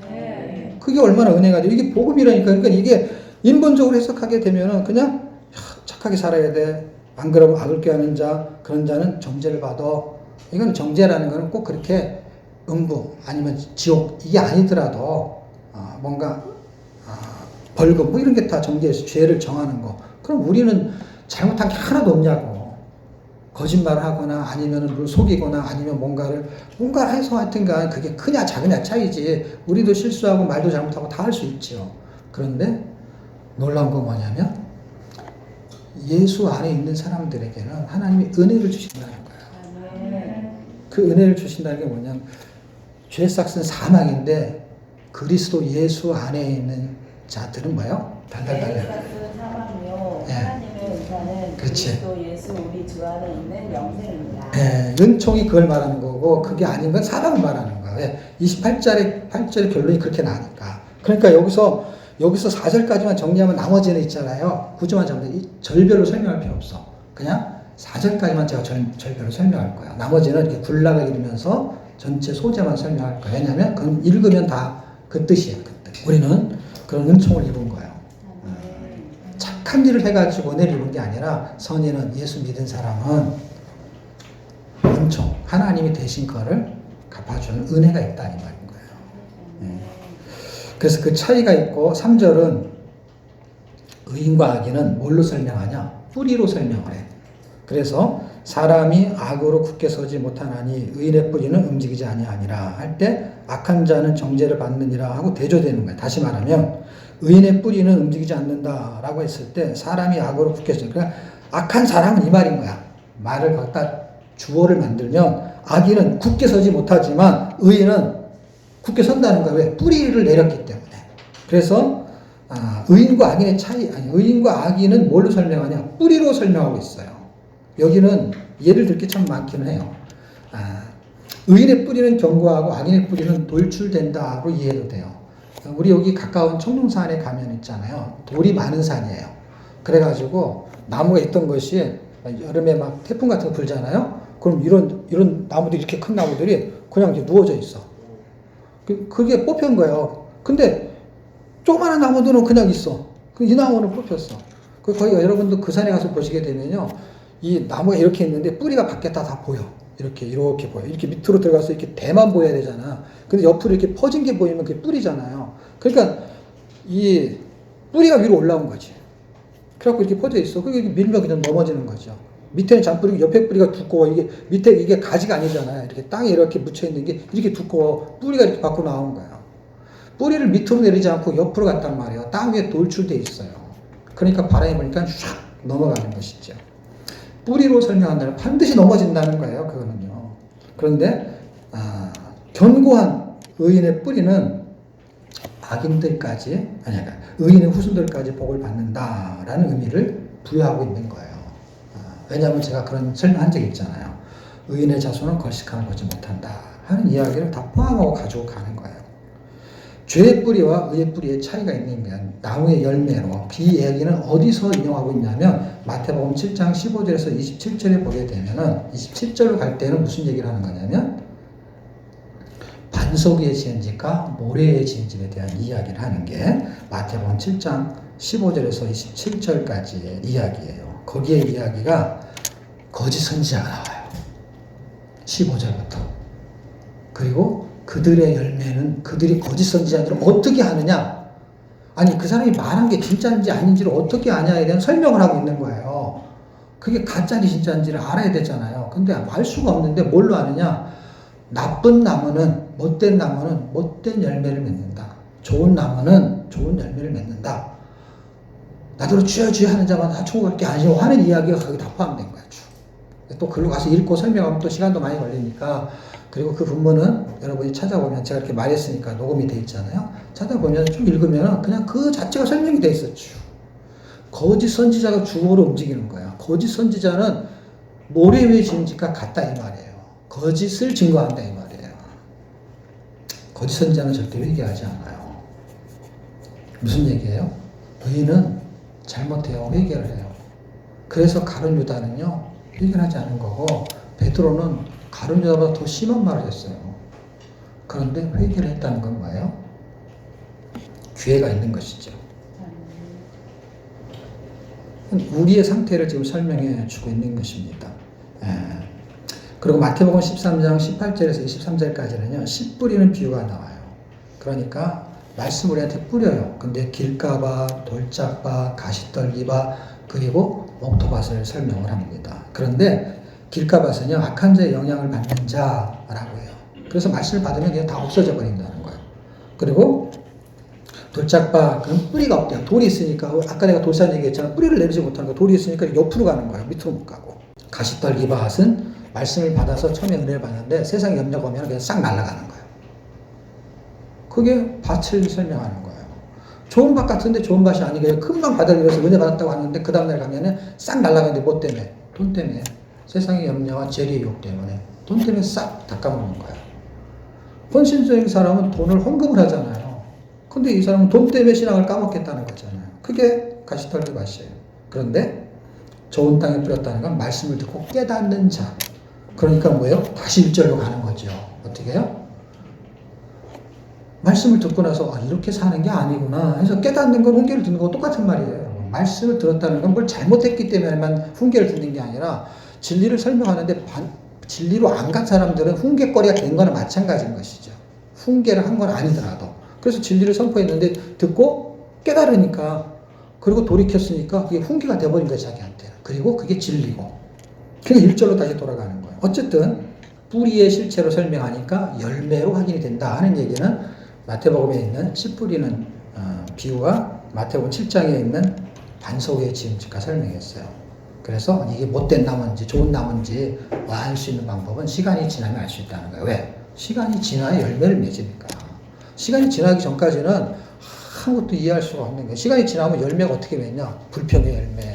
네. 그게 얼마나 은혜가 돼. 이게 복음이라니까. 그러니까 이게 인본적으로 해석하게 되면은 그냥 착하게 살아야 돼. 안 그러면 악을 꾀하는 자, 그런 자는 정죄를 받아. 이건 정죄라는 거는 꼭 그렇게 음부 아니면 지옥 이게 아니더라도 뭔가 벌금 뭐 이런 게 다 정죄에서 죄를 정하는 거. 그럼 우리는 잘못한 게 하나도 없냐고. 거짓말을 하거나 아니면 누굴 속이거나 아니면 뭔가를 해서 하여튼간 그게 크냐 작으냐 차이지. 우리도 실수하고 말도 잘못하고 다 할 수 있죠. 그런데 놀라운 건 뭐냐면 예수 안에 있는 사람들에게는 하나님이 은혜를 주신다는 거예요. 그 은혜를 주신다는 게 뭐냐면 죄 삭은 사망인데 그리스도 예수 안에 있는 자들은 뭐예요? 달달달달. 사망이요. 하나님의 은사는 그리스도 예수 우리 주 안에 있는 영생입니다. 은총이 그걸 말하는 거고 그게 아닌 건 사랑을 말하는 거예요. 28절의 결론이 그렇게 나니까. 그러니까 여기서 4절까지만 정리하면 나머지는 있잖아요. 9절만 잡으면 절별로 설명할 필요 없어. 그냥 4절까지만 제가 절별로 설명할 거야. 나머지는 이렇게 군락을 이루면서 전체 소재만 설명할 거야. 왜냐하면 그건 읽으면 다 그 뜻이에요. 그 뜻. 우리는 그런 은총을 입은 거예요. 착한 일을 해가지고 은혜를 입은 게 아니라 선인은 예수 믿은 사람은 은총, 하나님이 대신 거를 갚아주는 은혜가 있다 이 말인 거예요. 그래서 그 차이가 있고 3절은 의인과 악인은 뭘로 설명하냐? 뿌리로 설명을 해. 그래서 사람이 악으로 굳게 서지 못하나니 의인의 뿌리는 움직이지 아니하니라 할 때 악한 자는 정죄를 받느니라 하고 대조되는 거예요. 다시 말하면 의인의 뿌리는 움직이지 않는다라고 했을 때 사람이 악으로 굳게 서, 그러니까 악한 사람은 이 말인 거야. 말을 갖다 주어를 만들면 악인은 굳게 서지 못하지만 의인은 굳게 선다는 거야. 왜? 뿌리를 내렸기 때문에. 그래서 의인과 악인의 차이, 아니 의인과 악인은 뭘로 설명하냐? 뿌리로 설명하고 있어요. 여기는 예를 들 게 참 많기는 해요. 의인의 뿌리는 견고하고 악인의 뿌리는 돌출된다로 이해해도 돼요. 우리 여기 가까운 청룡산에 가면 있잖아요. 돌이 많은 산이에요. 그래가지고 나무가 있던 것이 여름에 막 태풍 같은 거 불잖아요. 그럼 이런 나무들이 이렇게 큰 나무들이 그냥 이렇게 누워져 있어. 그게 뽑힌 거예요. 근데 조그마한 나무들은 그냥 있어. 이 나무는 뽑혔어. 거기 여러분도 그 산에 가서 보시게 되면요. 이 나무가 이렇게 있는데 뿌리가 밖에 다 보여. 이렇게 보여. 이렇게 밑으로 들어가서 이렇게 대만 보여야 되잖아. 근데 옆으로 이렇게 퍼진 게 보이면 그게 뿌리잖아요. 그러니까 이 뿌리가 위로 올라온 거지. 그래갖고 이렇게 퍼져 있어. 그게 밀면 그냥 넘어지는 거죠. 밑에는 잔뿌리고 옆에 뿌리가 두꺼워. 이게 밑에 이게 가지가 아니잖아요. 이렇게 땅에 이렇게 묻혀 있는 게 이렇게 두꺼워. 뿌리가 이렇게 밖으로 나온 거예요. 뿌리를 밑으로 내리지 않고 옆으로 갔단 말이에요. 땅 위에 돌출돼 있어요. 그러니까 바람이 부니까 샥 넘어가는 것이죠. 뿌리로 설명한다면 반드시 넘어진다는 거예요. 그거는요. 그런데 견고한 의인의 뿌리는 악인들까지 의인의 후손들까지 복을 받는다라는 의미를 부여하고 있는 거예요. 왜냐하면 제가 그런 설명한 적이 있잖아요. 의인의 자손은 걸식함을 보지 못한다 하는 이야기를 다 포함하고 가지고 가는 거예요. 죄의 뿌리와 의의 뿌리의 차이가 있는 게 나무의 열매로 그 이야기는 어디서 인용하고 있냐면 마태복음 7장 15절에서 27절에 보게 되면은 27절로 갈 때는 무슨 얘기를 하는 거냐면 반석 위에 지은 집과 모래 위에 지은 집에 대한 이야기를 하는 게 마태복음 7장 15절에서 27절까지의 이야기예요. 거기에 이야기가 거짓 선지자가 나와요. 15절부터. 그리고 그들의 열매는 그들이 거짓 선지자들을 어떻게 하느냐? 아니 그 사람이 말한 게 진짜인지 아닌지를 어떻게 아냐에 대한 설명을 하고 있는 거예요. 그게 가짜인지 진짜인지를 알아야 되잖아요. 근데 알 수가 없는데 뭘로 아느냐? 나쁜 나무는 못된 나무는 못된 열매를 맺는다. 좋은 나무는 좋은 열매를 맺는다. 나더러 주여 주여 하는 자마다 다 천국 갈 게 아니오 하는 이야기가 거기 다 포함된 거야. 또 글로 가서 읽고 설명하면 또 시간도 많이 걸리니까. 그리고 그 본문은 여러분이 찾아보면 제가 이렇게 말했으니까 녹음이 돼 있잖아요. 찾아보면 좀 읽으면 그냥 그 자체가 설명이 돼 있었죠. 거짓 선지자가 주어로 움직이는 거야. 거짓 선지자는 모래 위에 지은 집과 같다 이 말이에요. 거짓을 증거한다 이 말이에요. 거짓 선지자는 절대 회개하지 않아요. 무슨 얘기예요? 의인은 잘못해요. 회개를 해요. 그래서 가룟 유다는요. 회개를 하지 않은 거고 베드로는 가룟 유다보다 더 심한 말을 했어요. 그런데 회개를 했다는 건 뭐예요? 기회가 있는 것이죠. 우리의 상태를 지금 설명해 주고 있는 것입니다. 그리고 마태복음 13장 18절에서 23절까지는요. 씨 뿌리는 비유가 나와요. 그러니까 말씀 우리한테 뿌려요. 근데 길가봐, 돌짝봐, 가시떨기봐, 그리고 목토밭을 설명을 합니다. 그런데 길가밭은요, 악한 자의 영향을 받는 자라고 해요. 그래서 말씀을 받으면 그냥 다 없어져 버린다는 거예요. 그리고 돌짝밭, 그럼 뿌리가 없대요. 돌이 있으니까, 아까 내가 돌산 얘기했잖아. 뿌리를 내리지 못하는 거. 돌이 있으니까 옆으로 가는 거예요. 밑으로 못 가고. 가시떨기밭은 말씀을 받아서 처음에 은혜를 받는데 세상에 염려가 오면 그냥 싹 날아가는 거예요. 그게 밭을 설명하는 거예요. 좋은 밭 같은데 좋은 밭이 아니고요. 금방 받아들여서 은혜 받았다고 하는데 그 다음날 가면은 싹 날아가는데 뭐 때문에? 돈 때문에. 세상의 염려와 재리의 욕 때문에. 돈 때문에 싹 닦아먹는 거예요. 헌신적인 사람은 돈을 헌금을 하잖아요. 근데 이 사람은 돈 때문에 신앙을 까먹겠다는 거잖아요. 그게 가시떨기 밭이에요. 그런데 좋은 땅에 뿌렸다는 건 말씀을 듣고 깨닫는 자. 그러니까 뭐예요? 다시 1절로 가는 거죠. 어떻게 해요? 말씀을 듣고 나서 이렇게 사는 게 아니구나 해서 깨닫는 건 훈계를 듣는 거 똑같은 말이에요. 말씀을 들었다는 건 뭘 잘못했기 때문에만 훈계를 듣는 게 아니라 진리를 설명하는데 진리로 안 간 사람들은 훈계거리가 된 거나 마찬가지인 것이죠. 훈계를 한 건 아니더라도. 그래서 진리를 선포했는데 듣고 깨달으니까 그리고 돌이켰으니까 그게 훈계가 돼버린 거예요. 자기한테. 그리고 그게 진리고. 그게 1절로 다시 돌아가는 거예요. 어쨌든 뿌리의 실체로 설명하니까 열매로 확인이 된다 하는 얘기는 마태복음에 있는 씨 뿌리는 비유와 마태복음 7장에 있는 반석 위에 지은 집과 설명했어요. 그래서 이게 못된 나무인지 좋은 나무인지 알 수 있는 방법은 시간이 지나면 알 수 있다는 거예요. 왜? 시간이 지나야 열매를 맺으니까. 시간이 지나기 전까지는 아무것도 이해할 수가 없는 거예요. 시간이 지나면 열매가 어떻게 맺냐? 불평의 열매,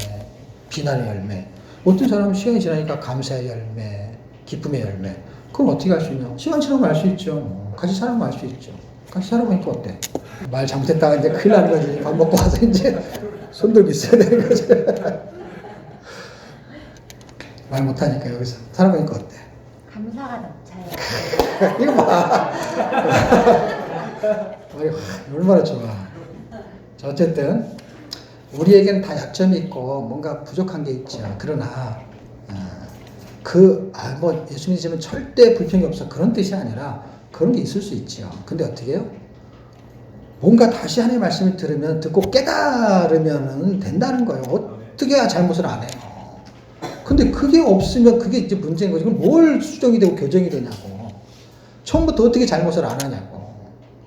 비난의 열매. 어떤 사람은 시간이 지나니까 감사의 열매, 기쁨의 열매. 그럼 어떻게 알 수 있냐? 시간 지나면 알 수 있죠. 같이 살아보면 알 수 있죠. 같이 살아보니까 어때? 말 잘못했다가 이제 큰일 나는 거지. 밥 먹고 와서 이제 손 들고 있어야 되는 거지. 말 못하니까 여기서 살아보니까 어때? 감사가 넘쳐요. 이거 봐. 얼마나 좋아. 자, 어쨌든 우리에게는 다 약점이 있고 뭔가 부족한 게 있죠. 그러나 뭐 예수님 믿으면 절대 불평이 없어 그런 뜻이 아니라 그런 게 있을 수 있죠. 근데 어떻게 해요? 뭔가 다시 하나님의 말씀을 들으면 듣고 깨달으면 된다는 거예요. 어떻게 해야 잘못을 안 해요? 근데 그게 없으면 그게 이제 문제인 거지. 그럼 뭘 수정이 되고 교정이 되냐고. 처음부터 어떻게 잘못을 안 하냐고.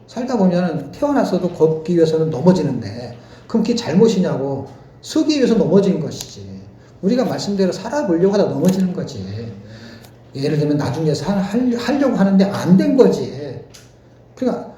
살다 보면은 태어나서도 걷기 위해서는 넘어지는데 그럼 그게 잘못이냐고. 서기 위해서 넘어지는 것이지. 우리가 말씀대로 살아보려고 하다 넘어지는 거지. 예를 들면 나중에서 하려고 하는데 안 된 거지. 그러니까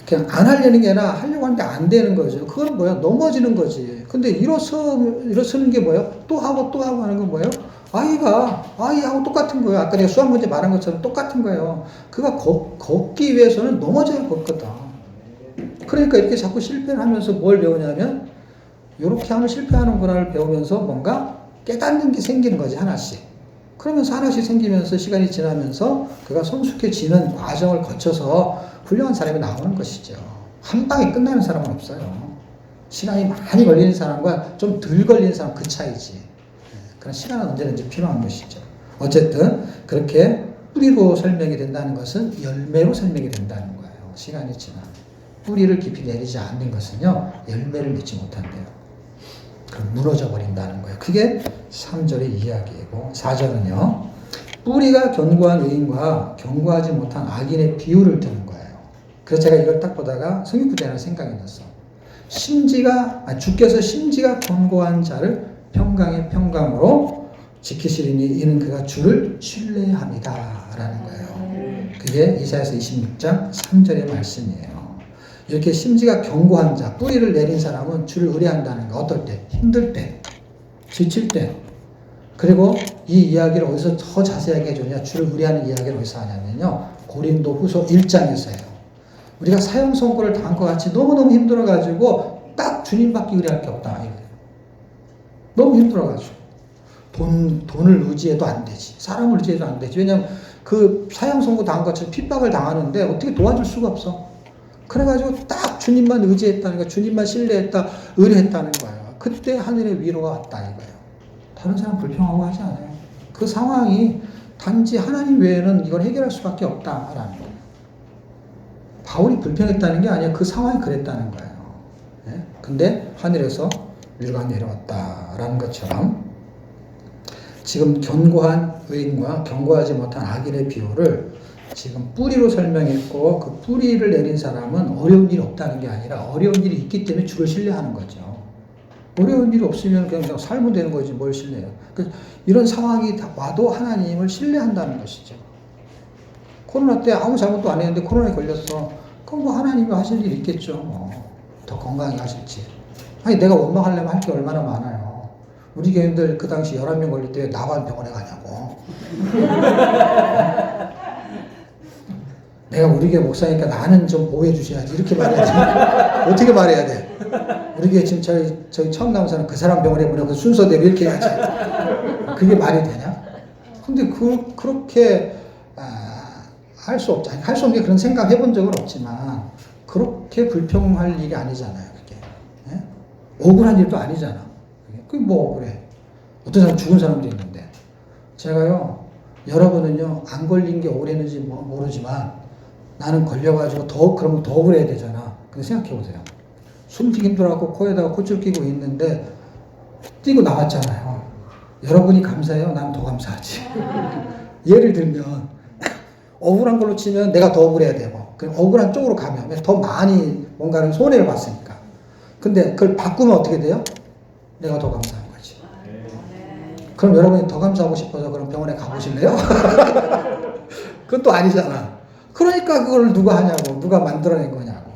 그냥 안 하려는 게 아니라 하려고 하는데 안 되는 거죠. 그건 뭐야? 넘어지는 거지. 근데 일어서는 게 뭐예요? 또 하고 하는 건 뭐예요? 아이하고 똑같은 거예요. 아까 내가 수학 문제 말한 것처럼 똑같은 거예요. 그가 걷기 위해서는 넘어져야 걷거든. 그러니까 이렇게 자꾸 실패를 하면서 뭘 배우냐면 이렇게 하면 실패하는구나를 배우면서 뭔가 깨닫는 게 생기는 거지, 하나씩. 그러면서 하나씩 생기면서 시간이 지나면서 그가 성숙해지는 과정을 거쳐서 훌륭한 사람이 나오는 것이죠. 한 방에 끝나는 사람은 없어요. 시간이 많이 걸리는 사람과 좀 덜 걸리는 사람 그 차이지. 그런 시간은 언제든지 필요한 것이죠. 어쨌든 그렇게 뿌리로 설명이 된다는 것은 열매로 설명이 된다는 거예요. 시간이 지나면. 뿌리를 깊이 내리지 않는 것은요. 열매를 맺지 못한대요. 그럼 무너져 버린다는 거예요. 그게 3절의 이야기이고 4절은요. 뿌리가 견고한 의인과 견고하지 못한 악인의 비유를 드는 거예요. 그래서 제가 이걸 딱 보다가 성경구절이 생각이 났어. 주께서 심지가 견고한 자를 평강의 평강으로 지키시리니 이는 그가 주를 신뢰합니다. 라는 거예요. 그게 이사야서 26장 3절의 말씀이에요. 이렇게 심지가 견고한 자, 뿌리를 내린 사람은 주를 의뢰한다는 거. 어떨 때? 힘들 때, 지칠 때. 그리고 이 이야기를 어디서 더 자세하게 해주냐? 주를 의뢰하는 이야기를 어디서 하냐면요. 고린도 후서 1장에서요. 우리가 사형 선고를 당한 것 같이 너무너무 힘들어가지고 딱 주님밖에 의뢰할 게 없다. 너무 힘들어가지고. 돈을 의지해도 안 되지. 사람을 의지해도 안 되지. 왜냐면 그 사형 선고 당한 것처럼 핍박을 당하는데 어떻게 도와줄 수가 없어. 그래가지고 딱 주님만 의지했다는 거야. 주님만 신뢰했다, 의뢰했다는 거예요. 그때 하늘의 위로가 왔다 이거예요. 다른 사람 불평하고 하지 않아요. 그 상황이 단지 하나님 외에는 이걸 해결할 수밖에 없다라는 거예요. 바울이 불평했다는 게 아니라 그 상황이 그랬다는 거예요. 네? 근데 하늘에서 위로가 내려왔다라는 것처럼 지금 견고한 의인과 견고하지 못한 악인의 비유를 지금 뿌리로 설명했고 그 뿌리를 내린 사람은 어려운 일이 없다는 게 아니라 어려운 일이 있기 때문에 주를 신뢰하는 거죠. 어려운 일이 없으면 그냥 살면 되는 거지 뭘 신뢰해요. 이런 상황이 와도 하나님을 신뢰한다는 것이죠. 코로나 때 아무 잘못도 안 했는데 코로나에 걸렸어. 그럼 뭐 하나님이 하실 일이 있겠죠. 더 건강하게 하실지. 아니 내가 원망하려면 할 게 얼마나 많아요. 우리 교인들 그 당시 11명 걸릴 때 왜 나만 병원에 가냐고. 내가 우리 교회 목사니까 나는 좀 보호해 주셔야지. 이렇게 말해야 돼. 어떻게 말해야 돼? 우리 교회 지금 저희 처음 나온 사람 그 사람 병원에 보내고 그 순서대로 이렇게 해야지. 그게 말이 되냐? 근데 그렇게 할 수 없지. 할 수 없는 게 그런 생각 해본 적은 없지만 그렇게 불평할 일이 아니잖아요. 그게. 예? 억울한 일도 아니잖아. 그게 뭐 억울해. 어떤 사람 죽은 사람도 있는데 제가요 여러분은요 안 걸린 게 억울했는지 모르지만 나는 걸려가지고 그러면 더 억울해야 되잖아. 근데 생각해보세요. 숨쉬기 힘들어갖고 코에다가 콧줄 끼고 있는데 뛰고 나왔잖아요. 여러분이 감사해요? 난 더 감사하지. 예를 들면 억울한 걸로 치면 내가 더 억울해야 되고 그럼 억울한 쪽으로 가면 더 많이 뭔가를 손해를 봤으니까. 근데 그걸 바꾸면 어떻게 돼요? 내가 더 감사한 거지. 그럼 여러분이 더 감사하고 싶어서 그럼 병원에 가보실래요? 그건 또 아니잖아. 그러니까 그걸 누가 하냐고, 누가 만들어낸 거냐고.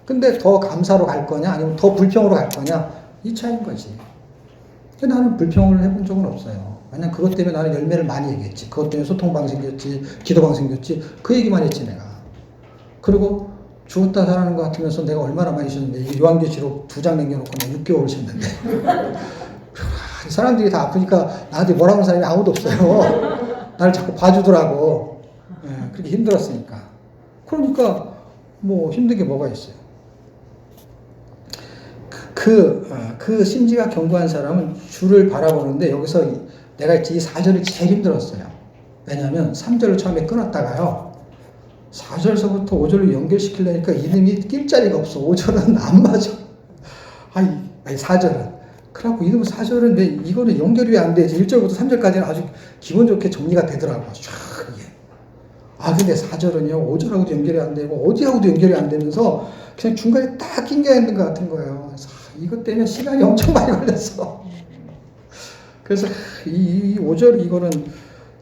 근데 더 감사로 갈 거냐, 아니면 더 불평으로 갈 거냐, 이 차이인 거지. 근데 나는 불평을 해본 적은 없어요. 왜냐면 그것 때문에 나는 열매를 많이 얘기했지. 그것 때문에 소통방 생겼지, 기도방 생겼지, 그 얘기만 했지, 내가. 그리고 죽었다 살아나는 것 같으면서 내가 얼마나 많이 쉬었는데, 요한계시록 2장 남겨놓고 내가 6개월을 쉬었는데. 사람들이 다 아프니까 나한테 뭐라고 하는 사람이 아무도 없어요. 나를 자꾸 봐주더라고. 예, 그렇게 힘들었으니까. 그러니까 뭐 힘든 게 뭐가 있어요. 그 심지가 견고한 사람은 주를 바라보는데 여기서 내가 이 4절이 제일 힘들었어요. 왜냐하면 3절을 처음에 끊었다가요. 4절서부터 5절로 연결시키려니까 이름이 낄 자리가 없어. 5절은 안 맞아. 아니 4절은. 그래갖고 이놈의 4절은 왜 이거는 연결이 왜 안 되지? 1절부터 3절까지는 아주 기분 좋게 정리가 되더라고. 쫙 이게. 근데 4절은요, 5절하고도 연결이 안 되고, 어디하고도 연결이 안 되면서 그냥 중간에 딱 낑겨 있는 것 같은 거예요. 그래서 이것 때문에 시간이 엄청 많이 걸렸어. 그래서 이 5절 이거는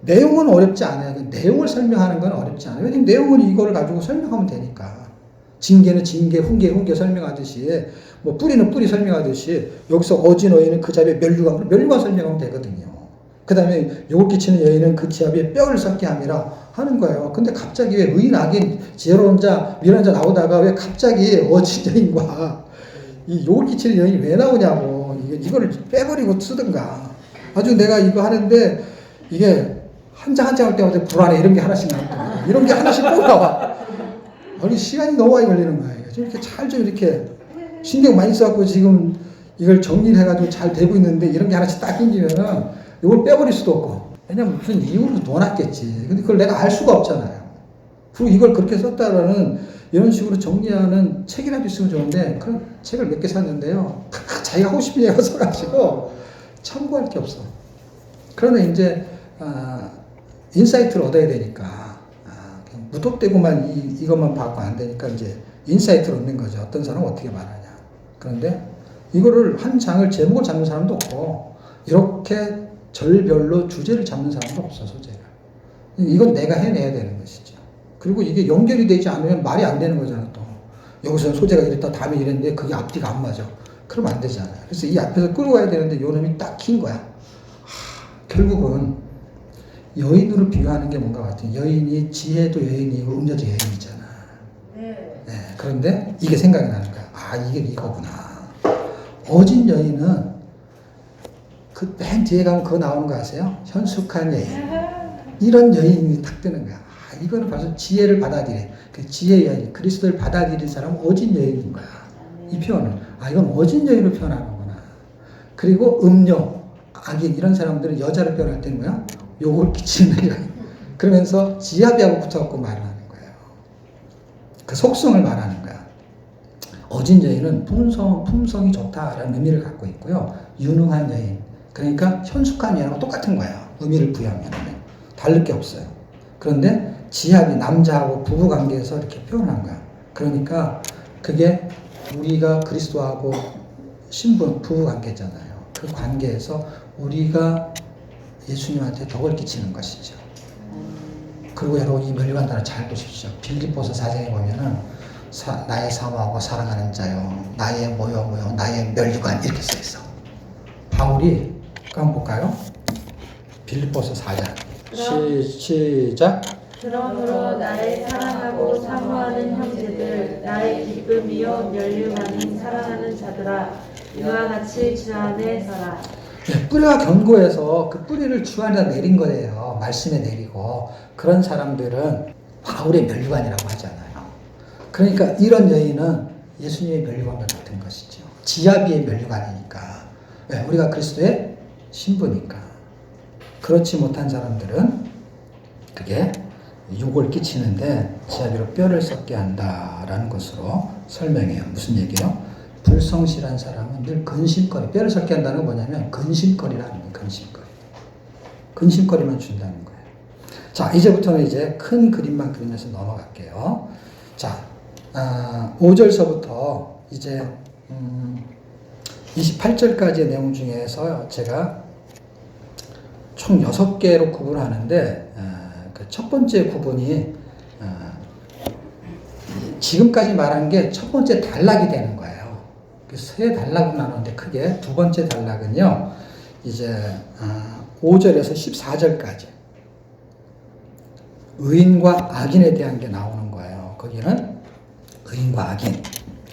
내용은 어렵지 않아요. 내용을 설명하는 건 어렵지 않아요. 왜냐면 내용은 이거를 가지고 설명하면 되니까. 징계는 징계, 훈계 설명하듯이, 뭐 뿌리는 뿌리 설명하듯이, 여기서 어진 어인은 그 잡에 멸류관 설명하면 되거든요. 그 다음에 욕을 끼치는 여인은 그 지압에 뼈를 썩게 함이라 하는 거예요. 근데 갑자기 왜 의인, 악인, 지혜로운 자, 미련한 자 나오다가 왜 갑자기 어진 여인과 이 욕을 끼치는 여인이 왜 나오냐고. 이거를 빼버리고 쓰든가. 아주 내가 이거 하는데 이게 한 장 한 장 할 때마다 불안해. 이런 게 하나씩 나오더라고요. 이런 게 하나씩 꼭 나와. 아니, 시간이 너무 많이 걸리는 거예요. 좀 이렇게 좀 이렇게 신경 많이 써갖고 지금 이걸 정리를 해가지고 잘 되고 있는데 이런 게 하나씩 딱 생기면은 이걸 빼버릴 수도 없고. 왜냐면 무슨 이유로 넣어놨겠지. 근데 그걸 내가 알 수가 없잖아요. 그리고 이걸 그렇게 썼다라는 이런 식으로 정리하는 책이라도 있으면 좋은데 그런 책을 몇 개 샀는데요. 자기가 하고 싶은 얘기가 써가지고 참고할 게 없어. 그러면 이제 인사이트를 얻어야 되니까 무턱대고만 이것만 봐도 안 되니까 이제 인사이트를 얻는 거죠. 어떤 사람은 어떻게 말하냐. 그런데 이거를 한 장을 제목을 잡는 사람도 없고 이렇게 절별로 주제를 잡는 사람도 없어. 소재를. 이건 내가 해내야 되는 것이죠. 그리고 이게 연결이 되지 않으면 말이 안 되는 거잖아. 또 여기서는 소재가 이랬다 다음에 이랬는데 그게 앞뒤가 안 맞아. 그러면 안 되잖아요. 그래서 이 앞에서 끌고 가야 되는데 요 놈이 딱 긴 거야. 결국은 여인으로 비유하는 게 뭔가 같아요. 여인이 지혜도 여인이고 음녀도 여인이잖아. 네. 그런데 이게 생각이 나는 거야. 이게 이거구나. 어진 여인은 그 맨 뒤에 가면 그거 나오는 거 아세요? 현숙한 여인. 이런 여인이 딱 뜨는 거야. 이거는 벌써 지혜를 받아들여. 그 지혜 여인, 그리스도를 받아들인 사람은 어진 여인인 거야. 이 표현은. 이건 어진 여인으로 표현하는구나. 그리고 음녀, 악인 이런 사람들은 여자를 표현할 때는 뭐야? 욕을 끼치는 여인. 그러면서 지압이하고 붙어갖고 말을 하는 거예요. 그 속성을 말하는 거야. 어진 여인은 품성이 좋다라는 의미를 갖고 있고요. 유능한 여인. 그러니까 현숙한 여인하고 똑같은 거야. 의미를 부여하면. 다를 게 없어요. 그런데 지압이 남자하고 부부 관계에서 이렇게 표현한 거야. 그러니까 그게 우리가 그리스도하고 신분, 부부 관계잖아요. 그 관계에서 우리가 예수님한테 덕을 끼치는 것이죠. 그리고 여러분 이 멸류관 단어 잘 보십시오. 빌립보서 4장에 보면은 나의 사모하고 사랑하는 자요, 나의 모여 나의 멸류관 이렇게 써 있어. 바울이 한번 볼까요? 빌립보서 4장 시작. 그러므로 나의 사랑하고 사모하는 형제들, 나의 기쁨이요 멸류관인 사랑하는 자들아, 이와 같이 주 안에 서라. 뿌리가 견고해서 그 뿌리를 주 안에다 내린 거예요. 말씀에 내리고. 그런 사람들은 바울의 멸류관이라고 하잖아요. 그러니까 이런 여인은 예수님의 멸류관과 같은 것이죠. 지아비의 멸류관이니까. 왜? 우리가 그리스도의 신부니까. 그렇지 못한 사람들은 그게 욕을 끼치는데 지아비로 뼈를 썩게 한다라는 것으로 설명해요. 무슨 얘기예요? 불성실한 사람은 늘 근심거리, 뼈를 썩게 한다는 건 뭐냐면 근심거리라는 거예요. 근심거리. 근심거리만 준다는 거예요. 자, 이제부터는 이제 큰 그림만 그리면서 넘어갈게요. 자, 5절서부터 이제 28절까지의 내용 중에서 제가 총 6개로 구분하는데 그 첫 번째 구분이 지금까지 말한 게 첫 번째 단락이 되는 거예요. 세 단락으로 나누는데 크게 두 번째 단락은요. 이제 5절에서 14절까지 의인과 악인에 대한 게 나오는 거예요. 거기는 의인과 악인.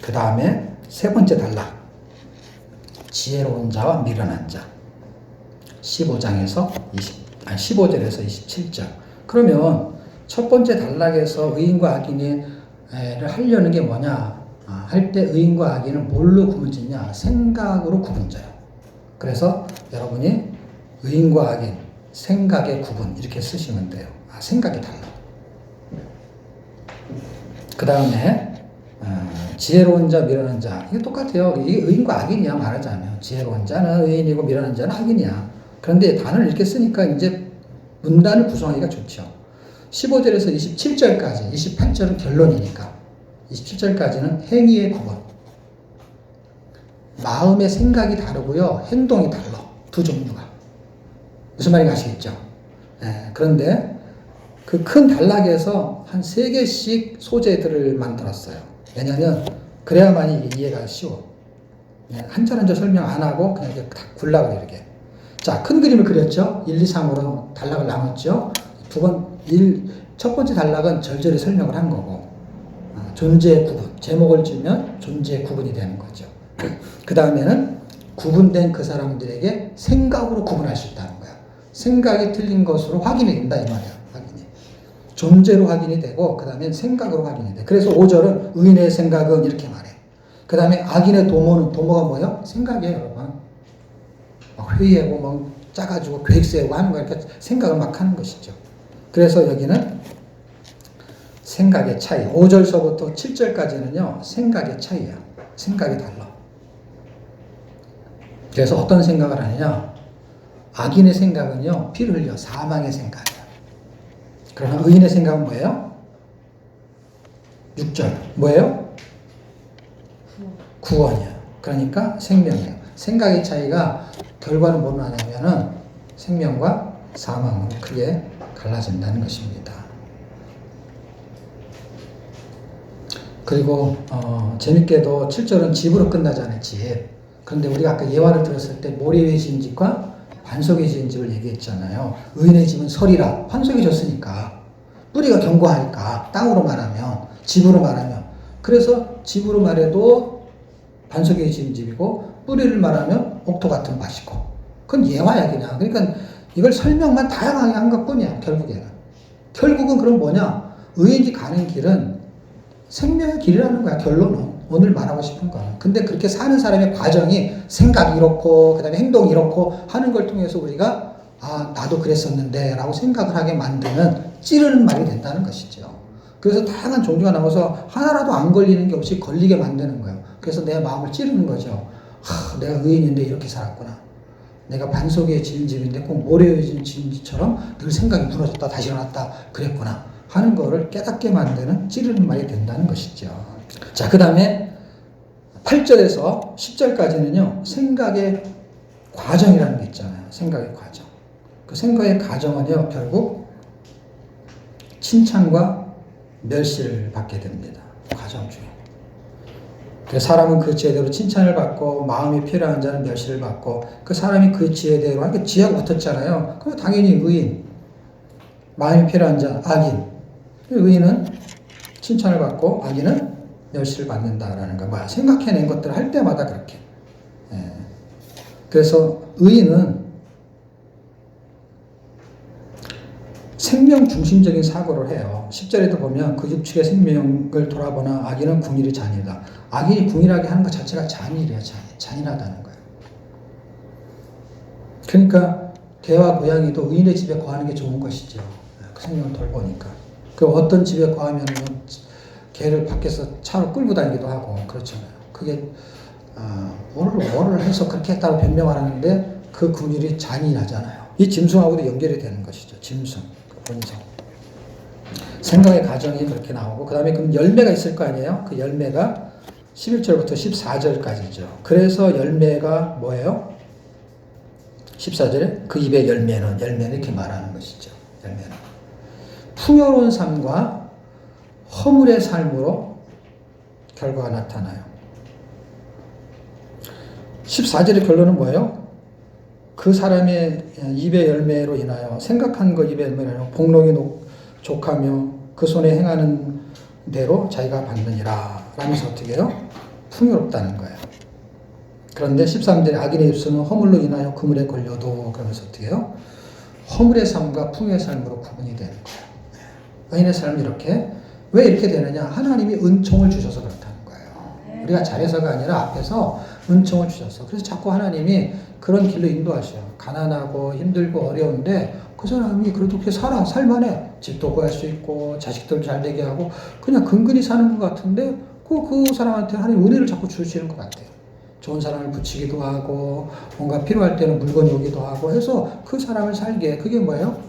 그 다음에 세 번째 단락 지혜로운 자와 미련한 자. 15절에서 27절. 그러면 첫 번째 단락에서 의인과 악인을 하려는 게 뭐냐? 할 때 의인과 악인은 뭘로 구분짓냐? 생각으로 구분져요. 그래서 여러분이 의인과 악인, 생각의 구분 이렇게 쓰시면 돼요. 생각이 달라. 그 다음에 지혜로운 자, 미련한 자. 이게 똑같아요. 이게 의인과 악인이야 말하자면. 지혜로운 자는 의인이고 미련한 자는 악인이야. 그런데 단어를 이렇게 쓰니까 이제 문단을 구성하기가 좋죠. 15절에서 27절까지, 28절은 결론이니까 27절까지는 행위의 구분. 마음의 생각이 다르고요. 행동이 달라. 두 종류가. 무슨 말인지 아시겠죠? 그런데 그 큰 단락에서 한 3개씩 소재들을 만들었어요. 왜냐하면 그래야만이 이해가 쉬워. 한 절 한 절 설명 안 하고 그냥 이렇게 다 굴락을 이렇게. 자, 큰 그림을 그렸죠? 1, 2, 3으로 단락을 나눴죠? 첫 번째 단락은 절절히 설명을 한 거고, 존재의 구분, 제목을 주면 존재의 구분이 되는 거죠. 그 다음에는 구분된 그 사람들에게 생각으로 구분할 수 있다는 거야. 생각이 틀린 것으로 확인이 된다, 이 말이야. 확인이. 존재로 확인이 되고, 그 다음에 생각으로 확인이 돼. 그래서 5절은 의인의 생각은 이렇게 말해. 그 다음에 악인의 도모가 뭐예요? 생각이에요, 여러분. 회의하고 뭐 짜가지고 계획 세우고 하는 거 이렇게 생각을 막 하는 것이죠. 그래서 여기는 생각의 차이. 5절서부터 7절까지는요, 생각의 차이야. 생각이 달라. 그래서 어떤 생각을 하느냐? 악인의 생각은요, 피를 흘려 사망의 생각이야. 그러나 의인의 생각은 뭐예요? 6절. 뭐예요? 구원이야. 그러니까 생명이에요. 생각의 차이가 결과는 뭐로 나냐면은 생명과 사망으로 크게 갈라진다는 것입니다. 그리고 재밌게도 7절은 집으로 끝나잖아요. 집. 그런데 우리가 아까 예화를 들었을 때 모래의 지은 집과 반석의 지은 집을 얘기했잖아요. 의인의 집은 설이라 반석이 졌으니까 뿌리가 견고하니까 땅으로 말하면 집으로 말하면 그래서 집으로 말해도 반석의 지은 집이고 뿌리를 말하면 옥토 같은 밭이고 그건 예화야 그냥. 그러니까 이걸 설명만 다양하게 한 것뿐이야 결국에는. 결국은 그럼 뭐냐? 의인이 가는 길은 생명의 길이라는 거야 결론은. 오늘 말하고 싶은 거는. 근데 그렇게 사는 사람의 과정이 생각이 이렇고 그 다음에 행동이 이렇고 하는 걸 통해서 우리가 나도 그랬었는데 라고 생각을 하게 만드는 찌르는 말이 된다는 것이죠. 그래서 다양한 종류가 나와서 하나라도 안 걸리는 게 없이 걸리게 만드는 거예요. 그래서 내 마음을 찌르는 거죠. 내가 의인인데 이렇게 살았구나. 내가 반석에 지은 집인데 꼭 모래에 지은 집처럼 늘 생각이 무너졌다 다시 일어났다 그랬구나 하는 거를 깨닫게 만드는 찌르는 말이 된다는 것이죠. 자, 그 다음에 8절에서 10절까지는요 생각의 과정이라는 게 있잖아요. 생각의 과정. 그 생각의 과정은요 결국 칭찬과 멸시를 받게 됩니다. 과정 중에. 그래서 사람은 그 지혜대로 칭찬을 받고 마음이 필요한 자는 멸시를 받고 그 사람이 그 지혜대로 하니까 지혜가 붙었잖아요. 그럼 당연히 의인, 마음이 필요한 자, 악인. 의인은 칭찬을 받고 악인은 멸시를 받는다라는 거. 뭐야? 생각해낸 것들을 할 때마다 그렇게. 그래서 의인은 생명 중심적인 사고를 해요. 10절에도 보면 그 육축의 생명을 돌아보나 악인은 궁일이 잔이다. 악인이 궁일하게 하는 것 자체가 잔일이에요. 잔인하다는 거예요. 그러니까 개와 고양이도 의인의 집에 거하는 게 좋은 것이죠. 그 생명을 돌보니까. 그 어떤 집에 거하면 개를 밖에서 차로 끌고 다니기도 하고 그렇잖아요. 그게 뭐를 해서 그렇게 했다고 변명을 하는데 그 궁일이 잔인하잖아요. 이 짐승하고도 연결이 되는 것이죠. 짐승, 그 본성. 생각의 과정이 그렇게 나오고, 그 다음에 그 열매가 있을 거 아니에요? 그 열매가 11절부터 14절까지죠. 그래서 열매가 뭐예요? 14절에 그 입의 열매는 이렇게 말하는 것이죠. 열매는. 풍요로운 삶과 허물의 삶으로 결과가 나타나요. 14절의 결론은 뭐예요? 그 사람의 입의 열매로 인하여 생각한 것 입의 열매로 인하여 복록이 족하며 그 손에 행하는 대로 자기가 받느니라 라면서 어떻게 해요? 풍요롭다는 거예요. 그런데 13절에 악인의 입술은 허물로 인하여 그물에 걸려도 그러면서 어떻게 해요? 허물의 삶과 풍요의 삶으로 구분이 되는 거예요. 의인의 삶이 이렇게 왜 이렇게 되느냐? 하나님이 은총을 주셔서 그렇다는 거예요. 우리가 잘해서가 아니라 앞에서 은총을 주셨어. 그래서 자꾸 하나님이 그런 길로 인도하셔요. 가난하고 힘들고 어려운데 그 사람이 그래도 그렇게 살만해. 집도 구할 수 있고 자식들 잘 되게 하고 그냥 근근히 사는 것 같은데 그 사람한테 하나님 은혜를 자꾸 주시는 것 같아요. 좋은 사람을 붙이기도 하고 뭔가 필요할 때는 물건이 오기도 하고 해서 그 사람을 살게. 그게 뭐예요?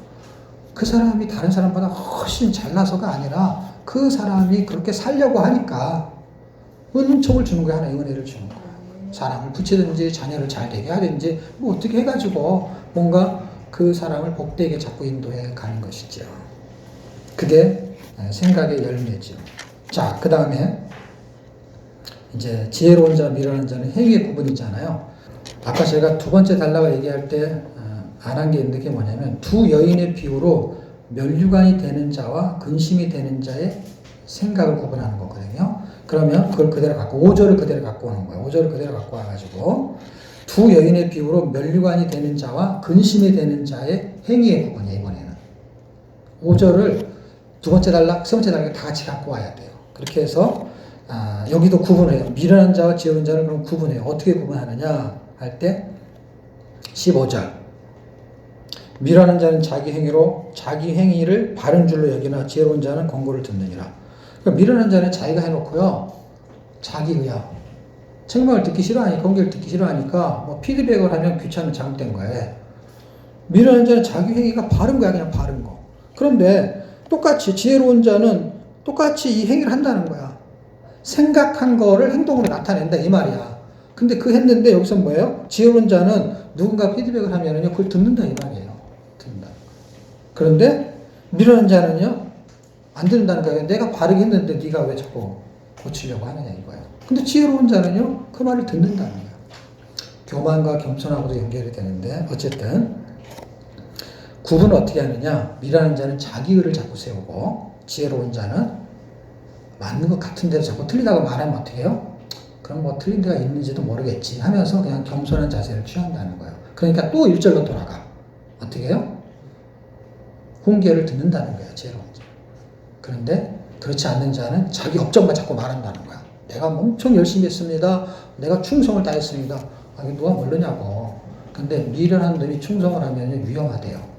그 사람이 다른 사람보다 훨씬 잘나서가 아니라 그 사람이 그렇게 살려고 하니까 은총을 주는 거야. 하나의 은혜를 주는 거야. 사람을 붙이든지 자녀를 잘 되게 하든지 뭐 어떻게 해가지고 뭔가 그 사람을 복되게 자꾸 인도해 가는 것이죠. 그게 생각의 열매죠. 자, 그 다음에 이제 지혜로운 자, 미련한 자는 행위의 구분이잖아요. 아까 제가 두 번째 달라고 얘기할 때 안 한 게 있는데 그게 뭐냐면 두 여인의 비유로 면류관이 되는 자와 근심이 되는 자의 생각을 구분하는 거거든요. 그러면 그걸 그대로 갖고 5절을 그대로 갖고 오는 거예요. 5절을 그대로 갖고 와가지고 두 여인의 비유로 면류관이 되는 자와 근심이 되는 자의 행위의 구분이에요. 이번에는 5절을 두 번째 단락, 세 번째 단락에 다 같이 갖고 와야 돼요. 그렇게 해서 여기도 구분해요. 미련한 자와 지혜로운 자를 그럼 구분해요. 어떻게 구분하느냐 할 때 15절 미련한 자는 자기 행위를 바른 줄로 여기나 지혜로운 자는 권고를 듣느니라. 그러니까 미련한 자는 자기가 해놓고요. 자기 의야. 책망을 듣기 싫어하니까, 공개를 듣기 싫어하니까 뭐 피드백을 하면 귀찮은 잘못된 거예요. 미련한 자는 자기 행위가 바른 거야. 그냥 바른 거. 그런데 똑같이 지혜로운 자는 똑같이 이 행위를 한다는 거야. 생각한 거를 행동으로 나타낸다 이 말이야. 근데 그 했는데 여기서 뭐예요? 지혜로운 자는 누군가 피드백을 하면은요 그걸 듣는다 이 말이에요. 듣는다. 그런데 미련한 자는요 안 듣는다는 거예요. 내가 바르게 했는데 네가 왜 자꾸 고치려고 하느냐 이거예요. 근데 지혜로운 자는요 그 말을 듣는다는 거예요. 교만과 겸손하고도 연결이 되는데 어쨌든 구분을 어떻게 하느냐? 미련한 자는 자기 의를 자꾸 세우고 지혜로운 자는 맞는 것 같은 대로 자꾸 틀리다고 말하면 어떻게 해요? 그럼 뭐 틀린 데가 있는지도 모르겠지 하면서 그냥 겸손한 자세를 취한다는 거예요. 그러니까 또 1절로 돌아가. 어떻게 해요? 훈계를 듣는다는 거예요. 지혜로운 자. 그런데 그렇지 않는 자는 자기 업적만 자꾸 말한다는 거야. 내가 엄청 열심히 했습니다. 내가 충성을 다했습니다. 이거 누가 모르냐고. 근데 미련한 놈이 충성을 하면 위험하대요.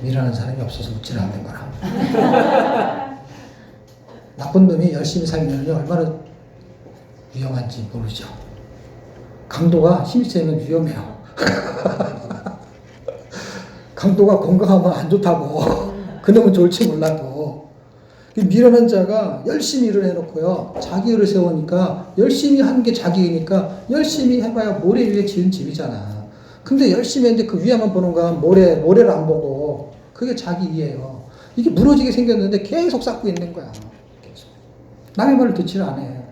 미련한 사람이 없어서 묻지는 않는 거라. 나쁜 놈이 열심히 살면 얼마나 위험한지 모르죠. 강도가 힘이 세면 위험해요. 강도가 건강하면 안 좋다고. 그놈은 좋을지 몰라도. 미련한 자가 열심히 일을 해놓고요. 자기 일을 세우니까 열심히 한 게 자기 일이니까 열심히 해봐야 모래 위에 지은 집이잖아. 근데 열심히 했는데 그 위에만 보는 거야. 모래를 안 보고. 그게 자기 이예요. 이게 무너지게 생겼는데 계속 쌓고 있는 거야. 계속. 남의 말을 듣지를 않아요.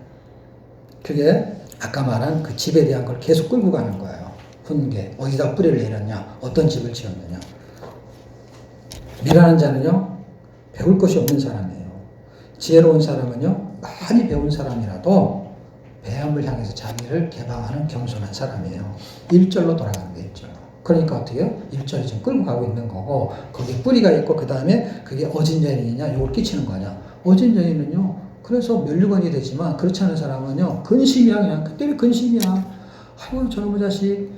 그게 아까 말한 그 집에 대한 걸 계속 끌고 가는 거예요. 훈계. 어디다 뿌리를 내렸냐. 어떤 집을 지었느냐. 미련한 자는요. 배울 것이 없는 사람이에요. 지혜로운 사람은요. 많이 배운 사람이라도 배움을 향해서 자기를 개방하는 겸손한 사람이에요. 1절로 돌아가는 거예요. 1절로. 그러니까 어떻게 해요? 1절이 지금 끌고 가고 있는 거고 거기에 뿌리가 있고 그 다음에 그게 어진 여인이냐 이걸 끼치는 거냐. 어진 여인은요. 그래서 면류관이 되지만 그렇지 않은 사람은요. 근심이야. 그냥 그때 왜 근심이야. 아이고 저놈의 자식.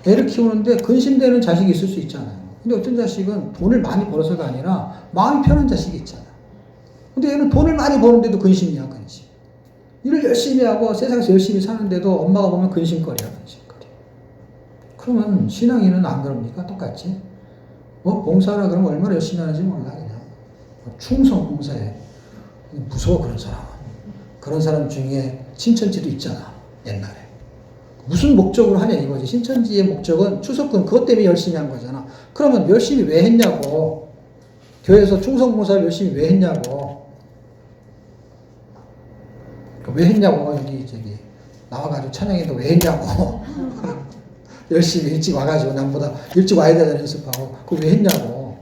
애를 키우는데 근심되는 자식이 있을 수 있잖아요. 근데 어떤 자식은 돈을 많이 벌어서가 아니라 마음이 편한 자식이 있잖아요. 근데 얘는 돈을 많이 버는데도 근심이야. 근심. 일을 열심히 하고 세상에서 열심히 사는데도 엄마가 보면 근심거리야. 근심거리. 그러면 신앙인은 안 그럽니까? 똑같지? 봉사라 그러면 얼마나 열심히 하는지 몰라, 그냥. 충성 봉사해. 무서워, 그런 사람은. 그런 사람 중에 신천지도 있잖아, 옛날에. 무슨 목적으로 하냐 이거지. 신천지의 목적은 추석은 그것 때문에 열심히 한 거잖아. 그러면 열심히 왜 했냐고. 교회에서 충성봉사를 열심히 왜 했냐고. 왜 했냐고. 여기 저기 나와가지고 찬양인도 왜 했냐고. 열심히 일찍 와가지고 남보다 일찍 와야 되잖아, 연습하고. 그거 왜 했냐고.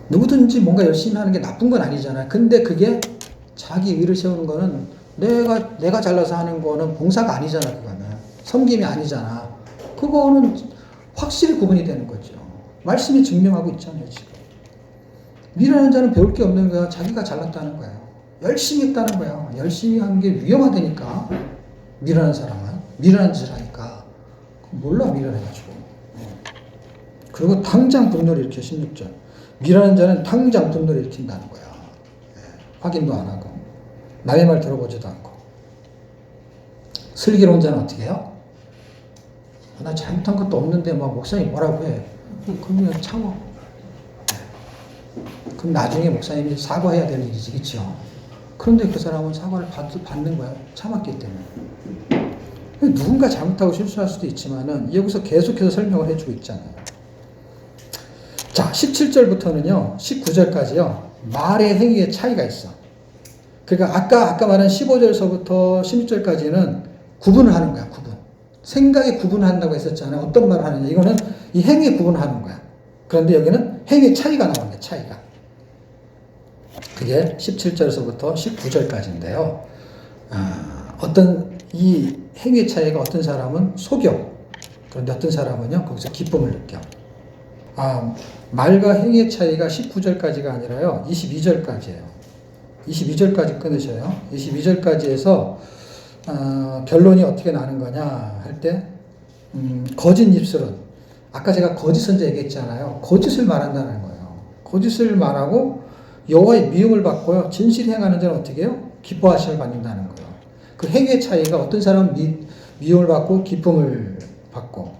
누구든지 뭔가 열심히 하는 게 나쁜 건 아니잖아. 근데 그게 자기 의를 세우는 거는 내가 잘나서 하는 거는 봉사가 아니잖아, 그거는. 섬김이 아니잖아. 그거는 확실히 구분이 되는 거죠. 말씀이 증명하고 있잖아요, 지금. 미련한 자는 배울 게 없는 거야. 자기가 잘났다는 거야. 열심히 했다는 거야. 열심히 하는 게 위험하다니까. 미련한 사람은. 미련한 짓을 하니까. 몰라, 미련해가지고. 그리고 당장 분노를 일으켜, 16절. 미련한 자는 당장 분노를 일으킨다는 거야. 확인도 안 하고. 남의 말 들어보지도 않고. 슬기로운 자는 어떻게 해요? 나 잘못한 것도 없는데 막 목사님 뭐라고 해. 그럼 그냥 참어. 그럼 나중에 목사님이 사과해야 될 일이지, 그렇죠? 그런데 그 사람은 사과를 받는 거야. 참았기 때문에. 누군가 잘못하고 실수할 수도 있지만은 여기서 계속해서 설명을 해주고 있잖아요. 자, 17절부터는요, 19절까지요, 말의 행위의 차이가 있어. 그러니까 아까 말한 15절서부터 16절까지는 구분을 하는 거야, 구분. 생각에 구분을 한다고 했었잖아요. 어떤 말을 하느냐. 이거는 이 행위에 구분을 하는 거야. 그런데 여기는 행위의 차이가 나오는 거야, 차이가. 그게 17절서부터 19절까지인데요. 어떤 이 행위의 차이가 어떤 사람은 속여. 그런데 어떤 사람은요, 거기서 기쁨을 느껴. 말과 행위의 차이가 19절까지가 아니라요, 22절까지예요. 22절까지 끊으셔요. 22절까지에서 결론이 어떻게 나는 거냐 할 때, 거짓 입술은, 아까 제가 거짓 선자 얘기했잖아요. 거짓을 말한다는 거예요. 거짓을 말하고 여호와의 미움을 받고요, 진실히 행하는 자는 어떻게 해요? 기뻐하심을 받는다는 거예요. 그 행위의 차이가 어떤 사람은 미움을 받고 기쁨을 받고,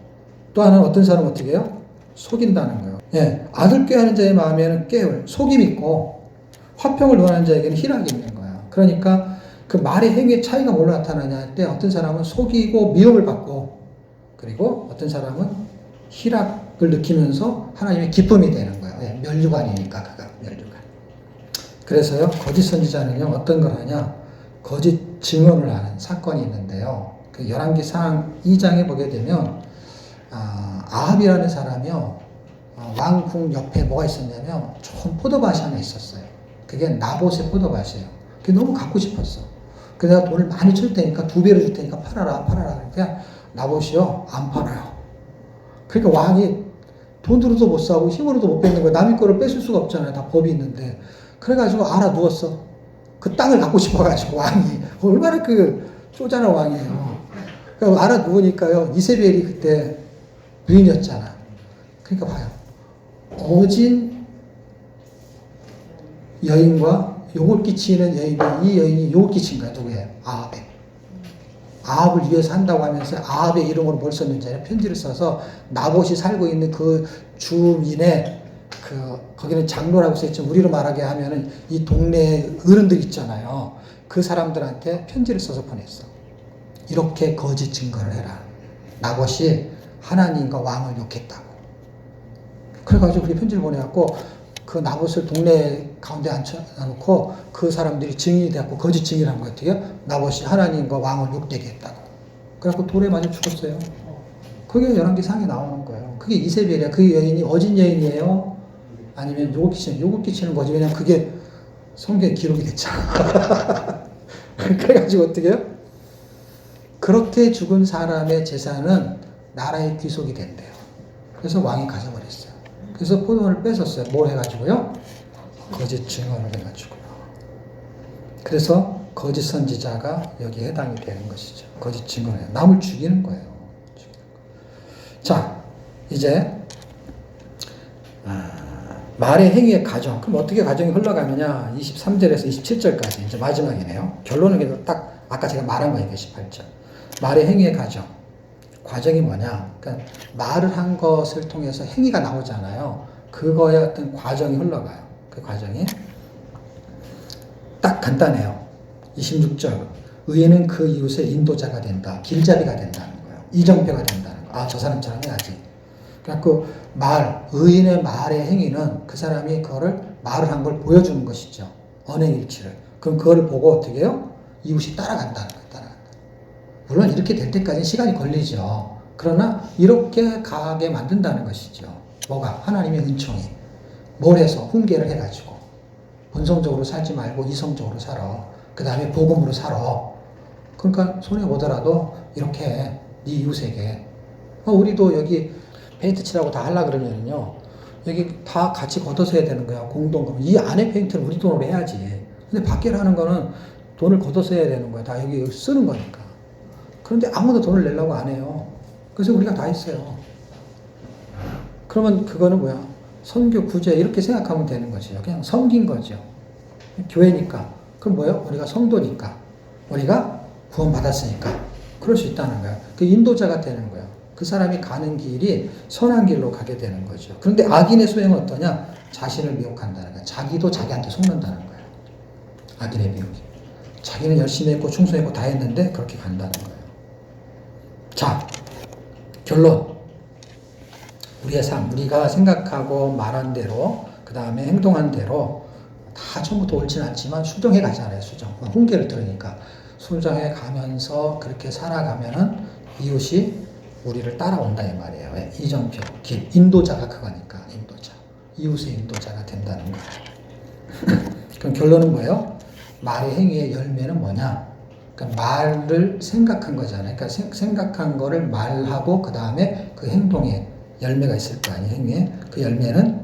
또 하나는 어떤 사람은 어떻게 해요? 속인다는 거예요. 예, 아들 꾀하는 자의 마음에는 깨울, 속임이 있고, 화평을 원하는 자에게는 희락이 있는 거야. 그러니까 그 말의 행위의 차이가 뭘로 나타나냐 할 때, 어떤 사람은 속이고 미움을 받고, 그리고 어떤 사람은 희락을 느끼면서 하나님의 기쁨이 되는 거예요. 예, 면류관이니까, 그가 면류관. 그래서요, 거짓 선지자는요, 어떤 걸 하냐, 거짓 증언을 하는 사건이 있는데요. 그 열왕기상 2장에 보게 되면, 아합이라는 사람이요, 왕궁 옆에 뭐가 있었냐면 좋은 포도밭이 하나 있었어요. 그게 나봇의 포도밭이에요. 그게 너무 갖고 싶었어. 그래서 내가 돈을 많이 줄 테니까 2배로 줄 테니까 팔아라. 그러니까 나봇이요, 안 팔아요. 그러니까 왕이 돈으로도 못 사고 힘으로도 못 뺏는 거예요. 남의 거를 뺏을 수가 없잖아요. 다 법이 있는데. 그래가지고 알아누웠어. 그 땅을 갖고 싶어가지고 왕이. 얼마나 쪼잔한 왕이에요. 그러니까 알아누우니까요, 이세벨이 그때 부인이었잖아. 그러니까 봐요. 어진 여인과 욕을 끼치는 여인이, 이 여인이 욕을 끼친 거야. 누구예요? 아합에. 아합을 위해서 한다고 하면서 아합의 이름으로 뭘 썼는지 편지를 써서 나봇이 살고 있는 그 주민의 거기는 장로라고 써있지만 우리로 말하게 하면은 이 동네 어른들 있잖아요. 그 사람들한테 편지를 써서 보냈어. 이렇게 거짓 증거를 해라. 나봇이 하나님과 왕을 욕했다고. 그래가지고 그렇게 편지를 보내갖고 그 나봇을 동네 가운데 앉혀놓고 그 사람들이 증인이 되었고 거짓 증인을 한 거예요. 어떻게? 나봇이 하나님과 왕을 욕되게 했다고. 그래갖고 돌에 맞아 죽었어요. 그게 열왕기상에 나오는 거예요. 그게 이세벨이야. 그 여인이 어진 여인이에요? 아니면 욕을 끼치는 거지. 왜냐면 그게 성경에 기록이 됐잖아. 그래가지고 어떻게 해요? 그렇게 죽은 사람의 재산은 나라의 귀속이 된대요. 그래서 왕이 가져버렸어요. 그래서 포도원을 뺏었어요. 뭘 해가지고요? 거짓 증언을 해가지고요. 그래서 거짓 선지자가 여기에 해당이 되는 것이죠. 거짓 증언을. 남을 죽이는 거예요. 자, 이제 말의 행위의 가정. 그럼 어떻게 가정이 흘러가느냐? 23절에서 27절까지 이제 마지막이네요. 결론은 딱 아까 제가 말한 거예요. 18절. 말의 행위의 가정. 과정이 뭐냐? 그러니까 말을 한 것을 통해서 행위가 나오잖아요. 그거에 어떤 과정이 흘러가요. 그 과정이 딱 간단해요. 26절. 의인은 그 이웃의 인도자가 된다. 길잡이가 된다는 거예요. 이정표가 된다는 거예요. 아, 저 사람처럼 해야지. 그러니까 그 의인의 말의 행위는 그 사람이 그거를 말을 한 걸 보여주는 것이죠. 언행일치를. 그럼 그거를 보고 어떻게 해요? 이웃이 따라간다는 거예요. 따라간다. 물론 이렇게 될 때까지 시간이 걸리죠. 그러나 이렇게 가게 만든다는 것이죠. 뭐가? 하나님의 은총이. 뭘 해서? 훈계를 해가지고. 본성적으로 살지 말고 이성적으로 살아. 그 다음에 복음으로 살아. 그러니까 손해보더라도 이렇게 네 이웃에게. 우리도 여기 페인트 칠하고 다 하려고 그러면요. 여기 다 같이 걷어서 해야 되는 거야. 공동금. 이 안에 페인트를 우리 돈으로 해야지. 근데 밖에 하는 거는 돈을 걷어서 해야 되는 거야. 다 여기 쓰는 거니까. 그런데 아무도 돈을 내려고 안 해요. 그래서 우리가 다 했어요. 그러면 그거는 뭐야? 선교, 구제 이렇게 생각하면 되는 거죠. 그냥 섬긴 거죠. 교회니까. 그럼 뭐예요? 우리가 성도니까. 우리가 구원받았으니까. 그럴 수 있다는 거예요. 그 인도자가 되는 거예요. 그 사람이 가는 길이 선한 길로 가게 되는 거죠. 그런데 악인의 소행은 어떠냐? 자신을 미혹한다는 거예요. 자기도 자기한테 속는다는 거예요. 악인의 미혹이. 자기는 열심히 했고 충성했고 다 했는데 그렇게 간다는 거예요. 자, 결론. 우리의 삶, 우리가 생각하고 말한 대로, 그 다음에 행동한 대로 다 처음부터 옳지는 않지만 수정해 가잖아요. 수정. 훈계를 들으니까. 수정해 가면서 그렇게 살아가면은 이웃이 우리를 따라온다 이 말이에요. 왜? 이정표, 길, 인도자가 그거니까. 인도자. 이웃의 인도자가 된다는 거예요. 그럼 결론은 뭐예요? 말의 행위의 열매는 뭐냐? 그러니까 말을 생각한 거잖아요. 그러니까 생각한 거를 말하고 그 다음에 그 행동에 열매가 있을 거 아니에요. 행위에. 그 열매는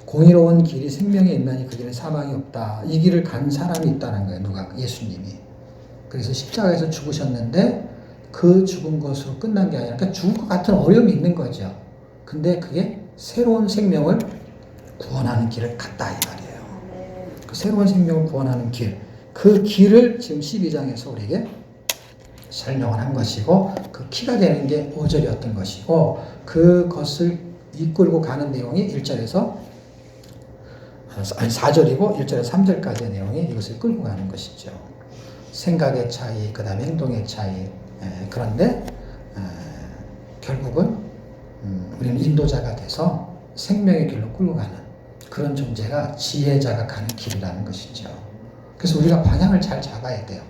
공의로운 길이 생명에 있나니 그 길에 사망이 없다. 이 길을 간 사람이 있다는 거예요. 누가? 예수님이. 그래서 십자가에서 죽으셨는데 그 죽은 것으로 끝난 게 아니라 그러니까 죽을 것 같은 어려움이 있는 거죠. 근데 그게 새로운 생명을 구원하는 길을 갔다 이 말이에요. 그 새로운 생명을 구원하는 길. 그 길을 지금 12장에서 우리에게 설명을 한 것이고 그 키가 되는 게 5절이었던 것이고 그것을 이끌고 가는 내용이 1절에서 4절이고 1절에서 3절까지의 내용이 이것을 끌고 가는 것이죠. 생각의 차이, 그 다음에 행동의 차이. 그런데 결국은 우리는 인도자가 돼서 생명의 길로 끌고 가는 그런 존재가 지혜자가 가는 길이라는 것이죠. 그래서 우리가 방향을 잘 잡아야 돼요.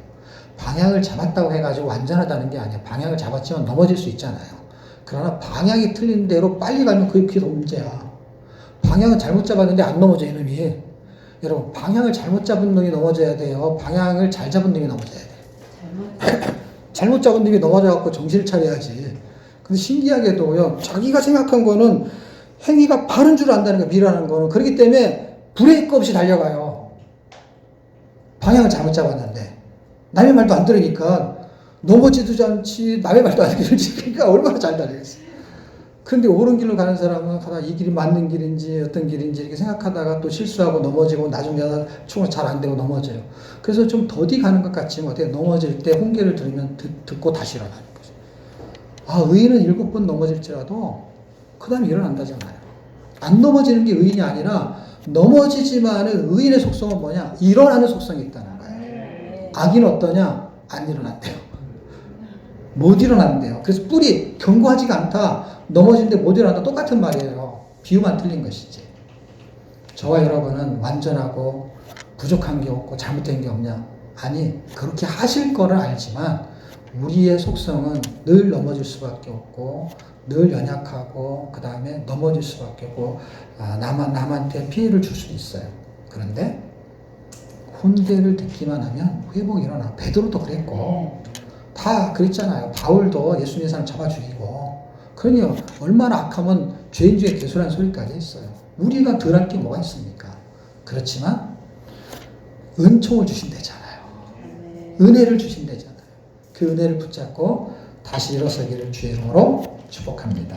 방향을 잡았다고 해가지고 완전하다는 게 아니에요. 방향을 잡았지만 넘어질 수 있잖아요. 그러나 방향이 틀린 대로 빨리 가면 그게 더 문제야. 방향은 잘못 잡았는데 안 넘어져 이놈이. 여러분 방향을 잘못 잡은 놈이 넘어져야 돼요. 방향을 잘 잡은 놈이 넘어져야 돼요. 잘못 잡은 놈이 넘어져갖고 정신을 차려야지. 근데 신기하게도요. 자기가 생각한 거는 행위가 바른 줄 안다는 거예요. 미라는 거는. 그렇기 때문에 브레이크 없이 달려가요. 방향을 잘못 잡았는데 남의 말도 안 들으니까 넘어지도 않지 남의 말도 안 들으지. 그러니까 얼마나 잘 달리겠어요. 그런데 옳은 길로 가는 사람은 이 길이 맞는 길인지 어떤 길인지 이렇게 생각하다가 또 실수하고 넘어지고 나중에 충원 잘 안 되고 넘어져요. 그래서 좀 더디 가는 것 같지만 어떻게 넘어질 때 훈계를 들으면 듣고 다시 일어나는 거죠. 의인은 7번 넘어질지라도 그 다음에 일어난다잖아요. 안 넘어지는 게 의인이 아니라 넘어지지만은 의인의 속성은 뭐냐? 일어나는 속성이 있다는 거예요. 악인은 어떠냐? 안 일어난대요. 못 일어난대요. 그래서 뿔이 견고하지가 않다. 넘어지는데 못 일어난다. 똑같은 말이에요. 비유만 틀린 것이지. 저와 여러분은 완전하고 부족한 게 없고 잘못된 게 없냐? 아니, 그렇게 하실 거를 알지만 우리의 속성은 늘 넘어질 수밖에 없고 늘 연약하고 그 다음에 넘어질 수밖에 없고 남한테 피해를 줄 수 있어요. 그런데 훈계를 듣기만 하면 회복이 일어나. 베드로도 그랬고 다 그랬잖아요. 바울도 예수님의 사람 잡아 죽이고. 그러니 얼마나 악하면 죄인 중에 괴수라는 소리까지 했어요. 우리가 덜할 게 뭐가 있습니까? 그렇지만 은총을 주신대잖아요. 은혜를 주신대잖아요. 그 은혜를 붙잡고 다시 일어서기를 주의 이름으로 축복합니다.